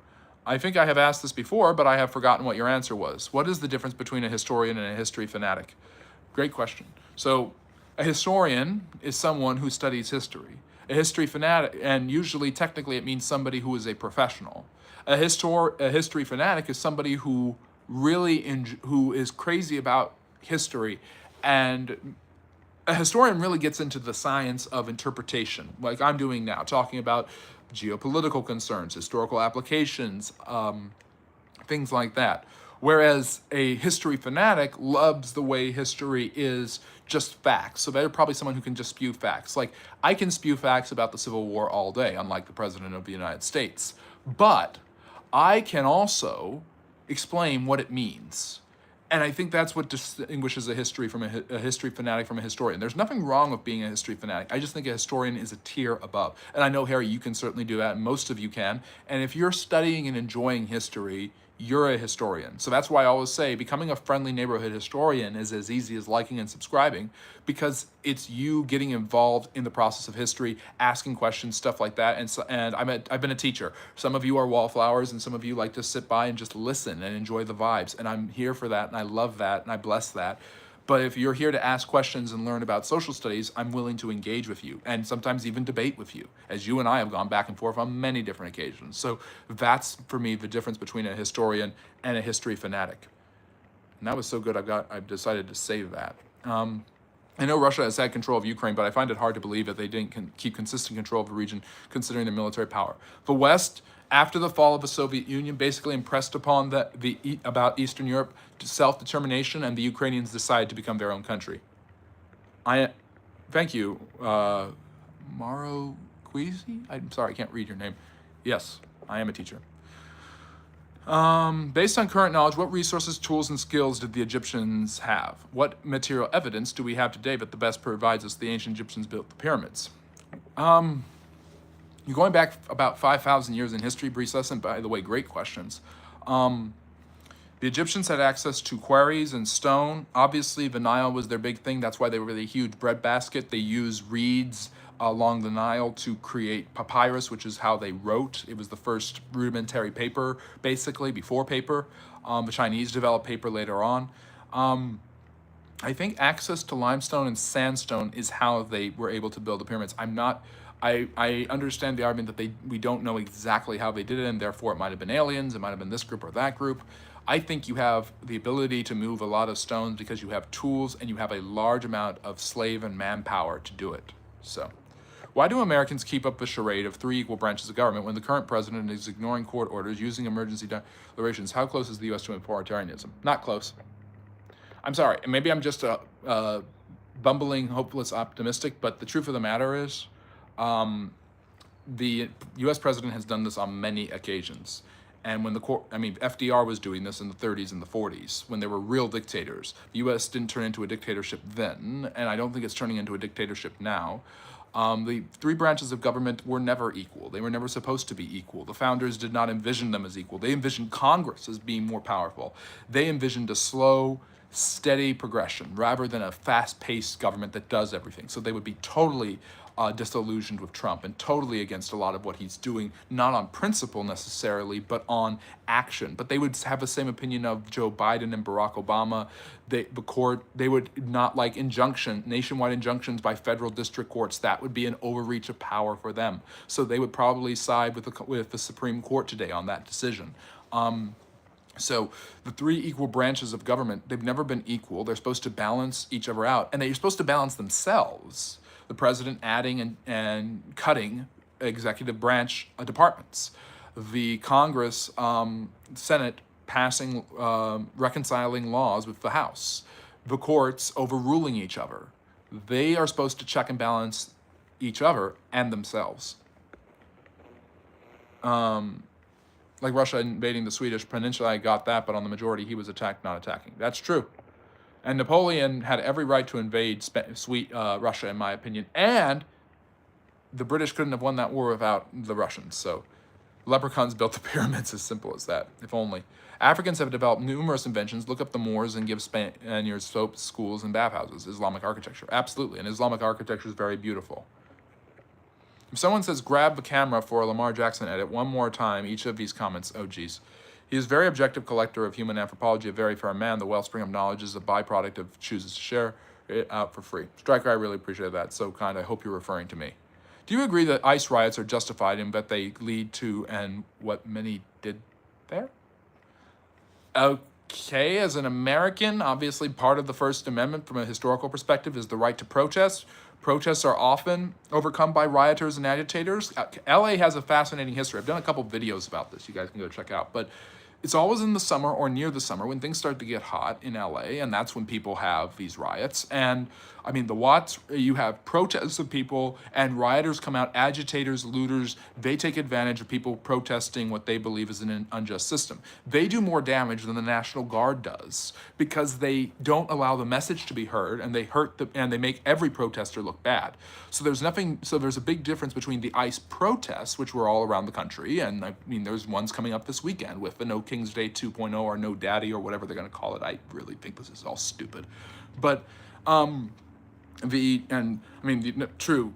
I think I have asked this before, but I have forgotten what your answer was. What is the difference between a historian and a history fanatic? Great question. So, a historian is someone who studies history. A history fanatic, and usually technically it means somebody who is a professional. A history fanatic is somebody who who is crazy about history, and a historian really gets into the science of interpretation, like I'm doing now, talking about geopolitical concerns, historical applications, things like that. Whereas a history fanatic loves the way history is just facts. So they're probably someone who can just spew facts. Like, I can spew facts about the Civil War all day, unlike the President of the United States. But I can also explain what it means. And I think that's what distinguishes a history fanatic from a historian. There's nothing wrong with being a history fanatic. I just think a historian is a tier above. And I know, Harry, you can certainly do that, and most of you can. And if you're studying and enjoying history, you're a historian. So that's why I always say becoming a friendly neighborhood historian is as easy as liking and subscribing, because it's you getting involved in the process of history, asking questions, stuff like that. And I've been a teacher. Some of you are wallflowers, and some of you like to sit by and just listen and enjoy the vibes. And I'm here for that, and I love that, and I bless that. But if you're here to ask questions and learn about social studies, I'm willing to engage with you and sometimes even debate with you, as you and I have gone back and forth on many different occasions. So that's, for me, the difference between a historian and a history fanatic. And that was so good, I've decided to save that. I know Russia has had control of Ukraine, but I find it hard to believe that they didn't keep consistent control of the region, considering their military power. The West, after the fall of the Soviet Union, basically impressed upon about Eastern Europe self-determination, and the Ukrainians decided to become their own country. Thank you, Maro Queasy? I'm sorry, I can't read your name. Yes, I am a teacher. Based on current knowledge, what resources, tools, and skills did the Egyptians have? What material evidence do we have today that the best provides us the ancient Egyptians built the pyramids? You're going back about 5,000 years in history, Brees, and by the way, great questions. The Egyptians had access to quarries and stone. Obviously, the Nile was their big thing. That's why they were the huge breadbasket. They used reeds along the Nile to create papyrus, which is how they wrote. It was the first rudimentary paper, basically, before paper. The Chinese developed paper later on. I think access to limestone and sandstone is how they were able to build the pyramids. I understand the argument that we don't know exactly how they did it, and therefore it might have been aliens, it might have been this group or that group. I think you have the ability to move a lot of stones because you have tools and you have a large amount of slave and manpower to do it. So, why do Americans keep up the charade of 3 equal branches of government when the current president is ignoring court orders, using emergency declarations? How close is the U.S. to authoritarianism? Not close. I'm sorry, maybe I'm just a bumbling, hopeless optimistic, but the truth of the matter is, the U.S. president has done this on many occasions. And when FDR was doing this in the 30s and the 40s, when there were real dictators. The U.S. didn't turn into a dictatorship then, and I don't think it's turning into a dictatorship now. The 3 branches of government were never equal. They were never supposed to be equal. The founders did not envision them as equal. They envisioned Congress as being more powerful. They envisioned a slow, steady progression rather than a fast-paced government that does everything. So they would be totally disillusioned with Trump and totally against a lot of what he's doing, not on principle necessarily, but on action. But they would have the same opinion of Joe Biden and Barack Obama. They would not like nationwide injunctions by federal district courts. That would be an overreach of power for them. So they would probably side with the Supreme Court today on that decision. So the 3 equal branches of government, they've never been equal. They're supposed to balance each other out, and they're supposed to balance themselves. The president adding and cutting executive branch departments. The Congress, Senate passing, reconciling laws with the House. The courts overruling each other. They are supposed to check and balance each other and themselves. Like Russia invading the Swedish peninsula, I got that, but on the majority, he was attacked, not attacking. That's true. And Napoleon had every right to invade Russia, in my opinion. And the British couldn't have won that war without the Russians. So leprechauns built the pyramids, as simple as that, if only. Africans have developed numerous inventions. Look up the Moors and give Spaniards soaps, schools, and bathhouses. Islamic architecture. Absolutely. And Islamic architecture is very beautiful. If someone says, grab the camera for a Lamar Jackson edit one more time, each of these comments, oh geez. He is a very objective collector of human anthropology, a very fair man. The wellspring of knowledge is a byproduct of chooses to share it out for free. Striker, I really appreciate that. So kind. I hope you're referring to me. Do you agree that ICE riots are justified in that they lead to and what many did there? Okay, as an American, obviously part of the First Amendment from a historical perspective is the right to protest. Protests are often overcome by rioters and agitators. LA has a fascinating history. I've done a couple videos about this you guys can go check out. But it's always in the summer or near the summer when things start to get hot in LA, and that's when people have these riots. And I mean, the Watts, you have protests of people, and rioters come out, agitators, looters, they take advantage of people protesting what they believe is an unjust system. They do more damage than the National Guard does because they don't allow the message to be heard, and they make every protester look bad. So there's a big difference between the ICE protests, which were all around the country, and I mean, there's ones coming up this weekend with the No King's Day 2.0 or No Daddy or whatever they're going to call it. I really think this is all stupid. But the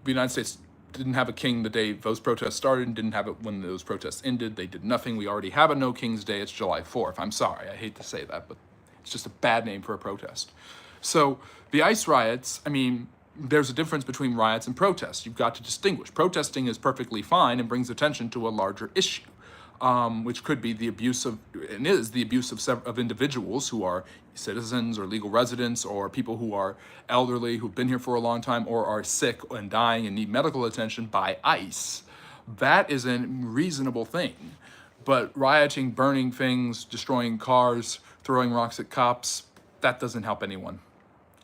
United States didn't have a king the day those protests started and didn't have it when those protests ended. They did nothing. We already have a No King's Day. It's July 4th. I'm sorry. I hate to say that, but it's just a bad name for a protest. So the ICE riots, I mean, there's a difference between riots and protests. You've got to distinguish. Protesting is perfectly fine and brings attention to a larger issue. Which could be the abuse of individuals who are citizens or legal residents or people who are elderly, who've been here for a long time or are sick and dying and need medical attention by ICE. That is a reasonable thing. But rioting, burning things, destroying cars, throwing rocks at cops, that doesn't help anyone.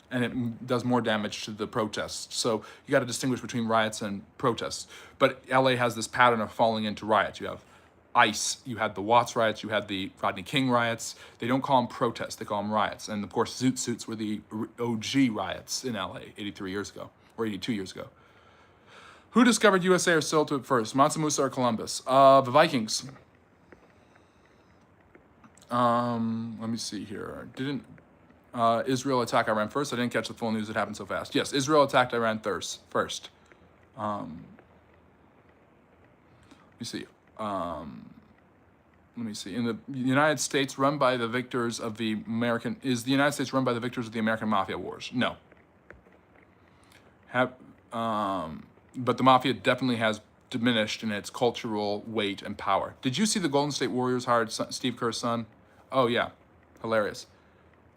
And it does more damage to the protests. So you got to distinguish between riots and protests. But LA has this pattern of falling into riots. You have ICE, you had the Watts riots, you had the Rodney King riots. They don't call them protests, they call them riots. And of course, Zoot Suits were the OG riots in LA 83 years ago, or 82 years ago. Who discovered USA or sailed to it first, Mansa Musa or Columbus? The Vikings. Let me see here. Didn't Israel attack Iran first? I didn't catch the full news, it happened so fast. Yes, Israel attacked Iran first. Let me see. In the United States, run by the victors of the American, is the United States run by the victors of the American Mafia Wars? No. But the Mafia definitely has diminished in its cultural weight and power. Did you see the Golden State Warriors hired Steve Kerr's son? Oh yeah, hilarious.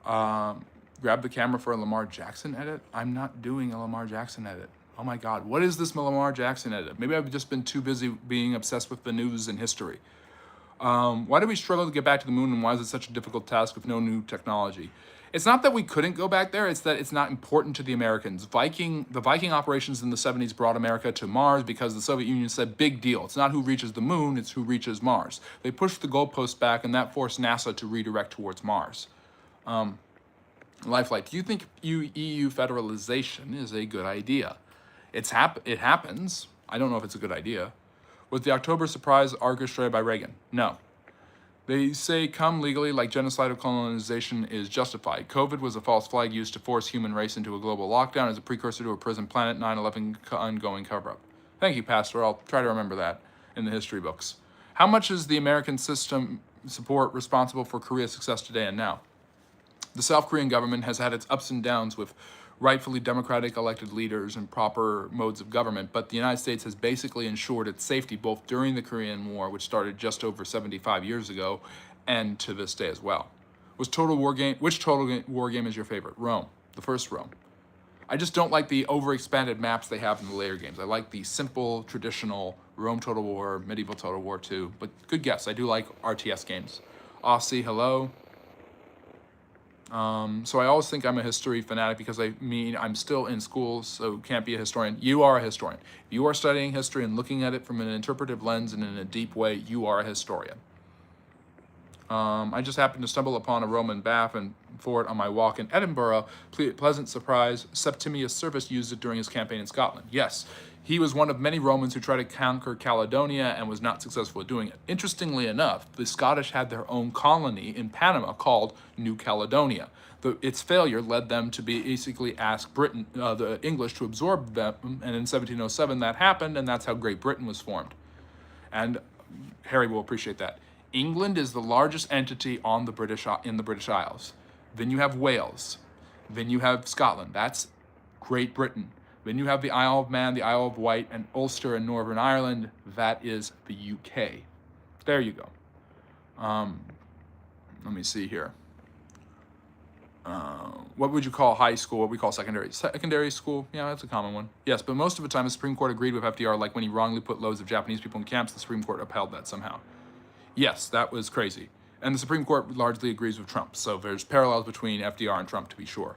Grab the camera for a Lamar Jackson edit? I'm not doing a Lamar Jackson edit. Oh my God, what is this Lamar Jackson edit? Maybe I've just been too busy being obsessed with the news and history. Why do we struggle to get back to the moon, and why is it such a difficult task with no new technology? It's not that we couldn't go back there, it's that it's not important to the Americans. The Viking operations in the 70s brought America to Mars because the Soviet Union said, big deal. It's not who reaches the moon, it's who reaches Mars. They pushed the goalpost back, and that forced NASA to redirect towards Mars. Lifelike, do you think EU federalization is a good idea? It happens. I don't know if it's a good idea. Was the October surprise orchestrated by Reagan? No. They say come legally like genocidal colonization is justified. COVID was a false flag used to force human race into a global lockdown as a precursor to a prison planet 9/11 ongoing cover-up. Thank you, Pastor. I'll try to remember that in the history books. How much is the American system support responsible for Korea's success today and now? The South Korean government has had its ups and downs with rightfully democratic elected leaders and proper modes of government, but the United States has basically ensured its safety both during the Korean War, which started just over 75 years ago, and to this day as well. Which Total War game is your favorite? Rome, the first Rome. I just don't like the overexpanded maps they have in the later games. I like the simple, traditional Rome Total War, Medieval Total War 2, but good guess. I do like RTS games. Aussie, hello. So I always think I'm a history fanatic because I'm still in school, so can't be a historian. You are a historian. If you are studying history and looking at it from an interpretive lens and in a deep way, you are a historian. I just happened to stumble upon a Roman bath and fort on my walk in Edinburgh. Pleasant surprise, Septimius Severus used it during his campaign in Scotland. Yes, he was one of many Romans who tried to conquer Caledonia and was not successful at doing it. Interestingly enough, the Scottish had their own colony in Panama called New Caledonia. Its failure led them to basically ask the English to absorb them, and in 1707 that happened, and that's how Great Britain was formed. And Harry will appreciate that. England is the largest entity in the British Isles. Then you have Wales. Then you have Scotland. That's Great Britain. Then you have the Isle of Man, the Isle of Wight, and Ulster and Northern Ireland. That is the UK. There you go. Let me see here. What would you call high school? What we call secondary? Secondary school? Yeah, that's a common one. Yes, but most of the time the Supreme Court agreed with FDR, like when he wrongly put loads of Japanese people in camps, the Supreme Court upheld that somehow. Yes, that was crazy. And the Supreme Court largely agrees with Trump. So there's parallels between FDR and Trump, to be sure.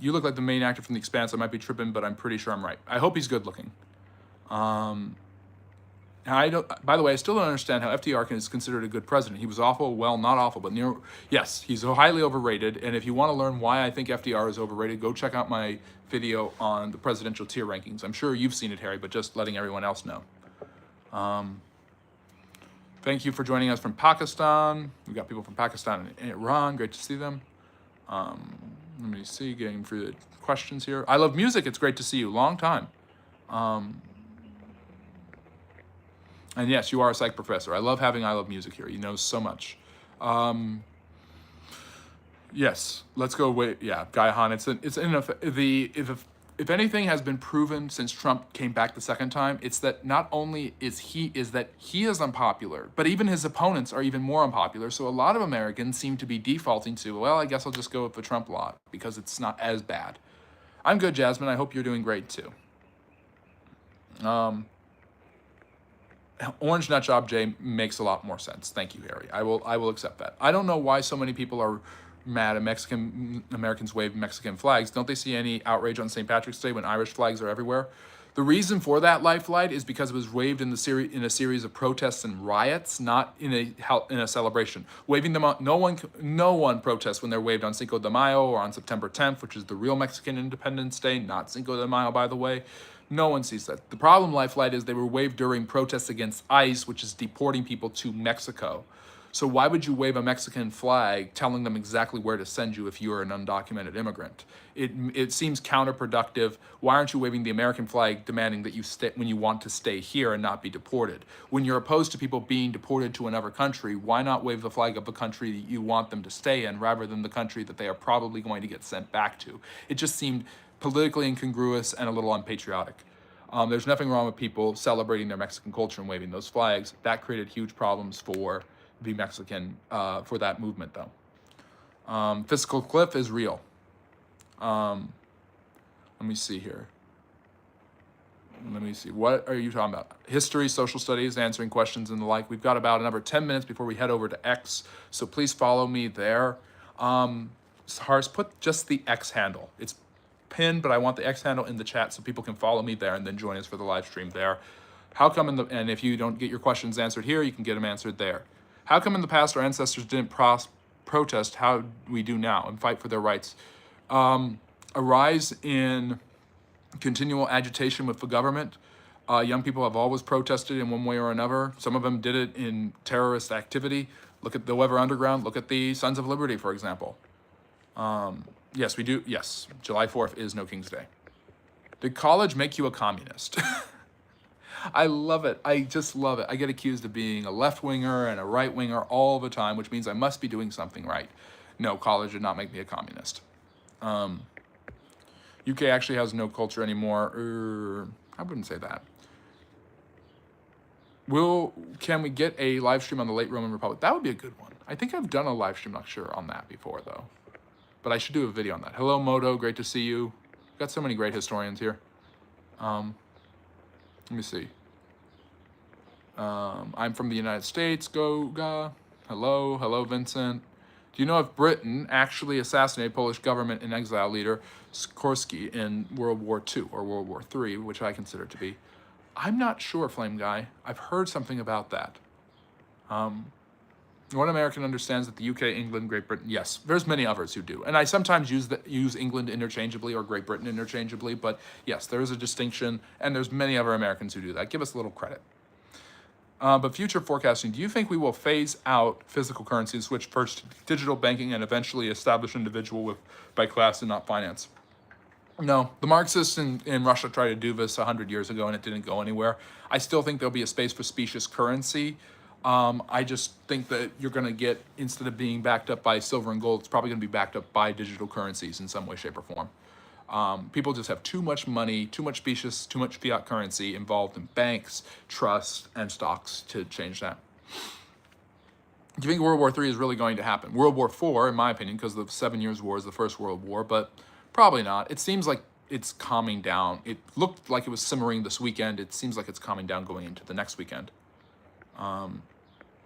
You look like the main actor from The Expanse. I might be tripping, but I'm pretty sure I'm right. I hope he's good looking. I don't. By the way, I still don't understand how FDR is considered a good president. He was awful, well, not awful, but near. Yes, he's highly overrated. And if you want to learn why I think FDR is overrated, go check out my video on the presidential tier rankings. I'm sure you've seen it, Harry, but just letting everyone else know. Thank you for joining us from Pakistan. We've got people from Pakistan and Iran. Great to see them. Let me see, getting through the questions here. I love music. It's great to see you. Long time. And yes, you are a psych professor. I love having I Love Music here. He knows so much. Yes, let's go with, yeah, Guy Han. If anything has been proven since Trump came back the second time, it's that not only is he is unpopular, but even his opponents are even more unpopular. So a lot of Americans seem to be defaulting to, well, I guess I'll just go with the Trump lot because it's not as bad. I'm good, Jasmine. I hope you're doing great too. Orange Nut Job J makes a lot more sense. Thank you, Harry. I will accept that. I don't know why so many people are mad at Americans wave Mexican flags. Don't they see any outrage on St. Patrick's Day when Irish flags are everywhere? The reason for that light is because it was waved in a series of protests and riots, not in a celebration. Waving them on, no one protests when they're waved on Cinco de Mayo or on September 10th, which is the real Mexican Independence Day, not Cinco de Mayo, by the way. No one sees that. The problem, Lifeline, is they were waved during protests against ICE, which is deporting people to Mexico. So why would you wave a Mexican flag telling them exactly where to send you if you're an undocumented immigrant? It seems counterproductive. Why aren't you waving the American flag demanding that you stay when you want to stay here and not be deported? When you're opposed to people being deported to another country, why not wave the flag of the country that you want them to stay in rather than the country that they are probably going to get sent back to? It just seemed politically incongruous and a little unpatriotic. There's nothing wrong with people celebrating their Mexican culture and waving those flags. That created huge problems for the Mexican, for that movement though. Fiscal cliff is real. Let me see here. Let me see. What are you talking about? History, social studies, answering questions and the like. We've got about another 10 minutes before we head over to X. So please follow me there. Hars, put just the X handle. It's pinned, but I want the X handle in the chat so people can follow me there and then join us for the live stream there. How come and if you don't get your questions answered here, you can get them answered there. How come in the past our ancestors didn't protest how we do now and fight for their rights? A rise in continual agitation with the government. Young people have always protested in one way or another. Some of them did it in terrorist activity. Look at the Weather Underground. Look at the Sons of Liberty, for example. Yes, we do. Yes, July 4th is No King's Day. Did college make you a communist? I love it. I just love it. I get accused of being a left-winger and a right-winger all the time, which means I must be doing something right. No, college did not make me a communist. UK actually has no culture anymore. I wouldn't say that. Can we get a live stream on the late Roman Republic? That would be a good one. I think I've done a live stream lecture on that before, though. But I should do a video on that. Hello, Moto. Great to see you. Got so many great historians here. Let me see. I'm from the United States. Goga. Hello, Vincent. Do you know if Britain actually assassinated Polish government and exile leader Sikorsky in World War II or World War III, which I consider to be? I'm not sure, Flame Guy. I've heard something about that. One American understands that the UK, England, Great Britain. Yes, there's many others who do. And I sometimes use England interchangeably or Great Britain interchangeably, but yes, there is a distinction, and there's many other Americans who do that. Give us a little credit. But future forecasting, do you think we will phase out physical currency and switch first to digital banking and eventually establish individual by class and not finance? No, the Marxists in Russia tried to do this 100 years ago and it didn't go anywhere. I still think there'll be a space for specious currency. I just think that you're going to get, instead of being backed up by silver and gold, it's probably going to be backed up by digital currencies in some way, shape, or form. People just have too much money, too much specious, too much fiat currency involved in banks, trusts, and stocks to change that. Do you think World War III is really going to happen? World War IV, in my opinion, because the 7 Years' War is the First World War, but probably not. It seems like it's calming down. It looked like it was simmering this weekend. It seems like it's calming down going into the next weekend.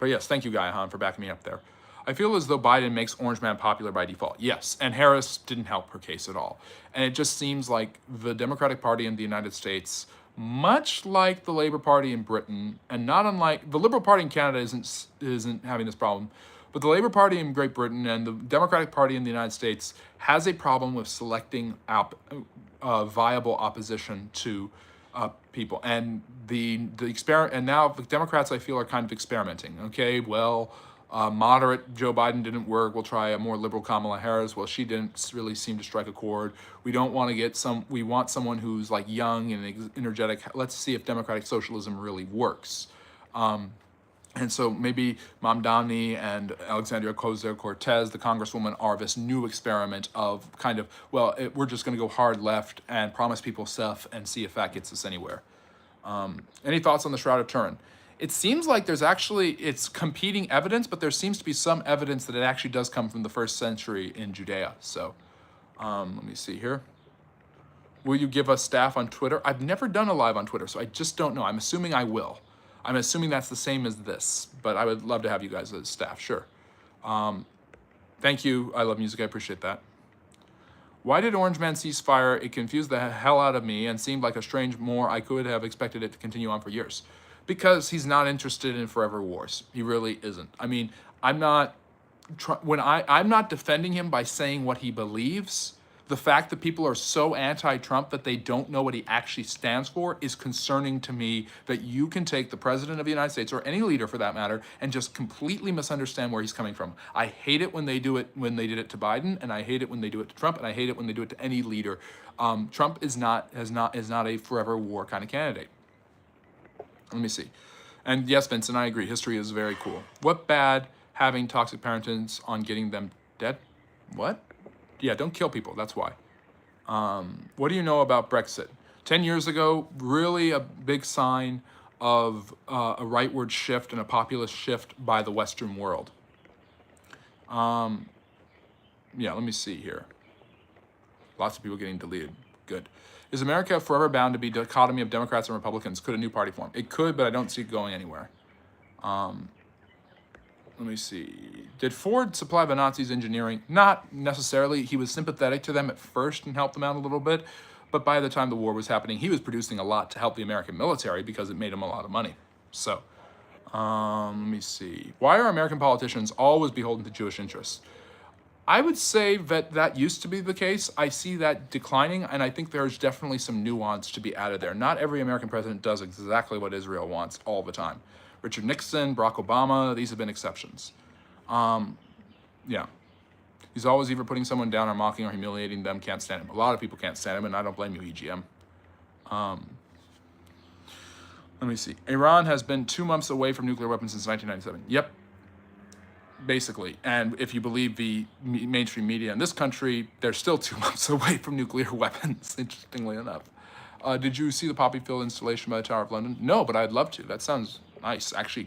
But yes, thank you, Gaihan, for backing me up there. I feel as though Biden makes Orange Man popular by default. Yes, and Harris didn't help her case at all. And it just seems like the Democratic Party in the United States, much like the Labour Party in Britain, and not unlike the Liberal Party in Canada isn't having this problem, but the Labour Party in Great Britain and the Democratic Party in the United States has a problem with selecting viable opposition to people. And the experiment, and now the Democrats, I feel, are kind of experimenting. Okay, well, moderate Joe Biden didn't work. We'll try a more liberal Kamala Harris. Well, she didn't really seem to strike a chord. We don't want to get we want someone who's like young and energetic. Let's see if democratic socialism really works. And so maybe Mamdani and Alexandria Ocasio-Cortez, the congresswoman, are this new experiment of kind of, well, we're just going to go hard left and promise people stuff and see if that gets us anywhere. Any thoughts on the Shroud of Turin? It seems like it's competing evidence, but there seems to be some evidence that it actually does come from the 1st century in Judea. So let me see here. Will you give us staff on Twitter? I've never done a live on Twitter, so I just don't know. I'm assuming I will. I'm assuming that's the same as this, but I would love to have you guys as staff, sure. Thank you. I love music. I appreciate that. Why did Orange Man cease fire? It confused the hell out of me and seemed like a strange more. I could have expected it to continue on for years. Because he's not interested in forever wars. He really isn't. I mean, I'm not defending him by saying what he believes. The fact that people are so anti-Trump that they don't know what he actually stands for is concerning to me, that you can take the president of the United States, or any leader for that matter, and just completely misunderstand where he's coming from. I hate it when they do it, when they did it to Biden, and I hate it when they do it to Trump, and I hate it when they do it to any leader. Trump is not a forever war kind of candidate. Let me see. And yes, Vincent, I agree. History is very cool. What bad having toxic parents on getting them dead? What? Yeah, don't kill people. That's why. What do you know about Brexit? 10 years ago, really a big sign of a rightward shift and a populist shift by the Western world. Yeah, let me see here. Lots of people getting deleted. Good. Is America forever bound to be a dichotomy of Democrats and Republicans? Could a new party form? It could, but I don't see it going anywhere. Let me see. Did Ford supply the Nazis engineering? Not necessarily. He was sympathetic to them at first and helped them out a little bit. But by the time the war was happening, he was producing a lot to help the American military because it made him a lot of money. So, let me see. Why are American politicians always beholden to Jewish interests? I would say that used to be the case. I see that declining, and I think there's definitely some nuance to be added there. Not every American president does exactly what Israel wants all the time. Richard Nixon, Barack Obama, these have been exceptions. Yeah. He's always either putting someone down or mocking or humiliating them. Can't stand him. A lot of people can't stand him, and I don't blame you, EGM. Let me see. Iran has been 2 months away from nuclear weapons since 1997. Yep. Basically. And if you believe the mainstream media in this country, they're still 2 months away from nuclear weapons, interestingly enough. Did you see the poppy field installation by the Tower of London? No, but I'd love to. That sounds nice, actually,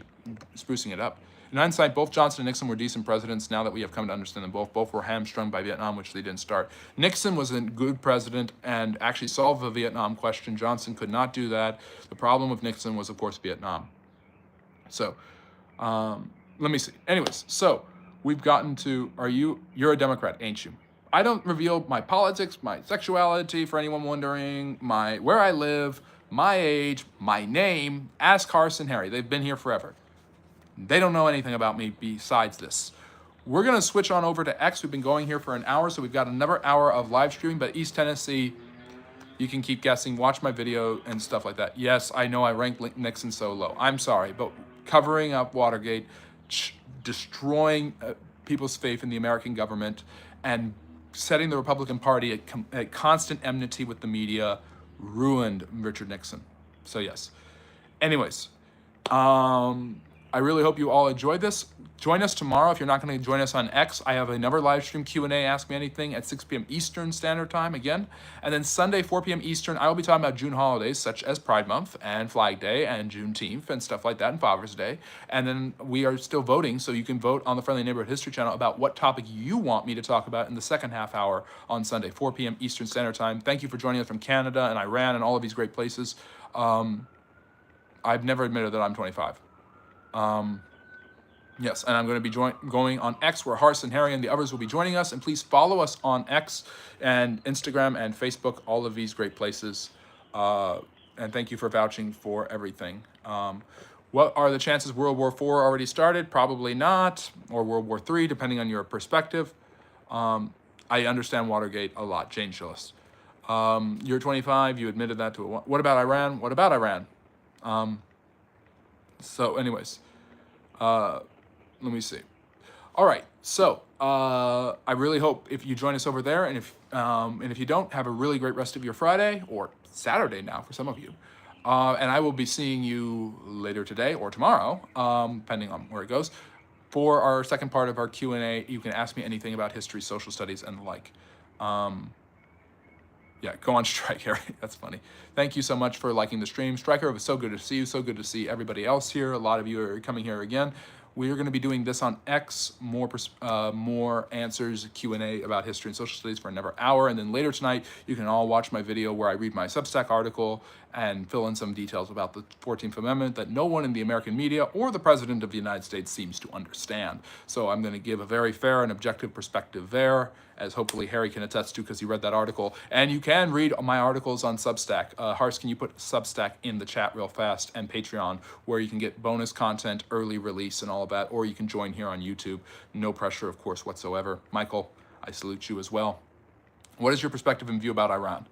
sprucing it up. In hindsight, both Johnson and Nixon were decent presidents. Now that we have come to understand them both, both were hamstrung by Vietnam, which they didn't start. Nixon was a good president and actually solved the Vietnam question. Johnson could not do that. The problem with Nixon was, of course, Vietnam. So, let me see. Anyways, so we've gotten to, you're a Democrat, ain't you? I don't reveal my politics, my sexuality, for anyone wondering, where I live, my age, my name. Ask Carson Harry. They've been here forever. They don't know anything about me besides this. We're going to switch on over to X. We've been going here for an hour, so we've got another hour of live streaming, but East Tennessee, you can keep guessing, watch my video and stuff like that. Yes, I know I ranked Nixon so low. I'm sorry, but covering up Watergate, destroying people's faith in the American government, and setting the Republican Party at constant enmity with the media ruined Richard Nixon. So yes. Anyways, I really hope you all enjoyed this. Join us tomorrow if you're not going to join us on X. I have another live stream Q&A, Ask Me Anything, at 6 p.m. Eastern Standard Time again. And then Sunday, 4 p.m. Eastern, I will be talking about June holidays such as Pride Month and Flag Day and Juneteenth and stuff like that, and Father's Day. And then we are still voting, so you can vote on the Friendly Neighborhood History channel about what topic you want me to talk about in the second half hour on Sunday, 4 p.m. Eastern Standard Time. Thank you for joining us from Canada and Iran and all of these great places. I've never admitted that I'm 25. Yes, and I'm going to be going on X, where Harsh and Harry and the others will be joining us. And please follow us on X and Instagram and Facebook, all of these great places. And thank you for vouching for everything. What are the chances World War IV already started? Probably not, or World War III, depending on your perspective. I understand Watergate a lot, Jane Shillis. You're 25, you admitted that to a... What about Iran? What about Iran? So anyways, let me see. All right, so I really hope if you join us over there, and if you don't, have a really great rest of your Friday, or Saturday now for some of you. And I will be seeing you later today or tomorrow, depending on where it goes, for our second part of our Q&A. You can ask me anything about history, social studies, and the like. Yeah, go on strike, Harry. That's funny. Thank you so much for liking the stream. Striker, it was so good to see you. So good to see everybody else here. A lot of you are coming here again. We are going to be doing this on X, more answers, Q&A about history and social studies for another hour. And then later tonight, you can all watch my video where I read my Substack article and fill in some details about the 14th Amendment that no one in the American media or the President of the United States seems to understand. So I'm going to give a very fair and objective perspective there, as hopefully Harry can attest to because he read that article. And you can read my articles on Substack. Hars, can you put Substack in the chat real fast, and Patreon, where you can get bonus content, early release, and all of that, or you can join here on YouTube. No pressure, of course, whatsoever. Michael, I salute you as well. What is your perspective and view about Iran?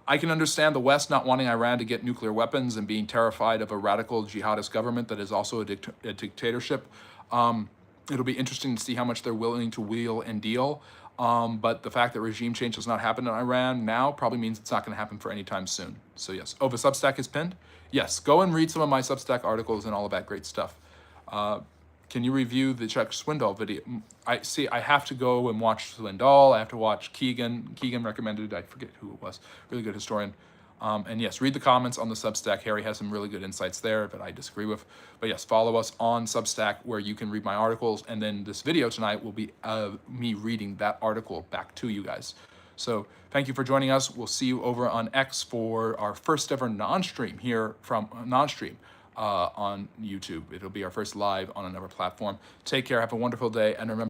I can understand the West not wanting Iran to get nuclear weapons and being terrified of a radical jihadist government that is also a dictatorship. It'll be interesting to see how much they're willing to wheel and deal. But the fact that regime change has not happened in Iran now probably means it's not going to happen for any time soon. So yes. Oh, the Substack is pinned? Yes. Go and read some of my Substack articles and all of that great stuff. Can you review the Chuck Swindoll video? I have to go and watch Swindoll. I have to watch Keegan. Keegan recommended, I forget who it was, really good historian. And yes, read the comments on the Substack. Harry has some really good insights there that I disagree with. But yes, follow us on Substack where you can read my articles. And then this video tonight will be me reading that article back to you guys. So thank you for joining us. We'll see you over on X for our first ever non-stream here from on YouTube. It'll be our first live on another platform. Take care. Have a wonderful day. And remember,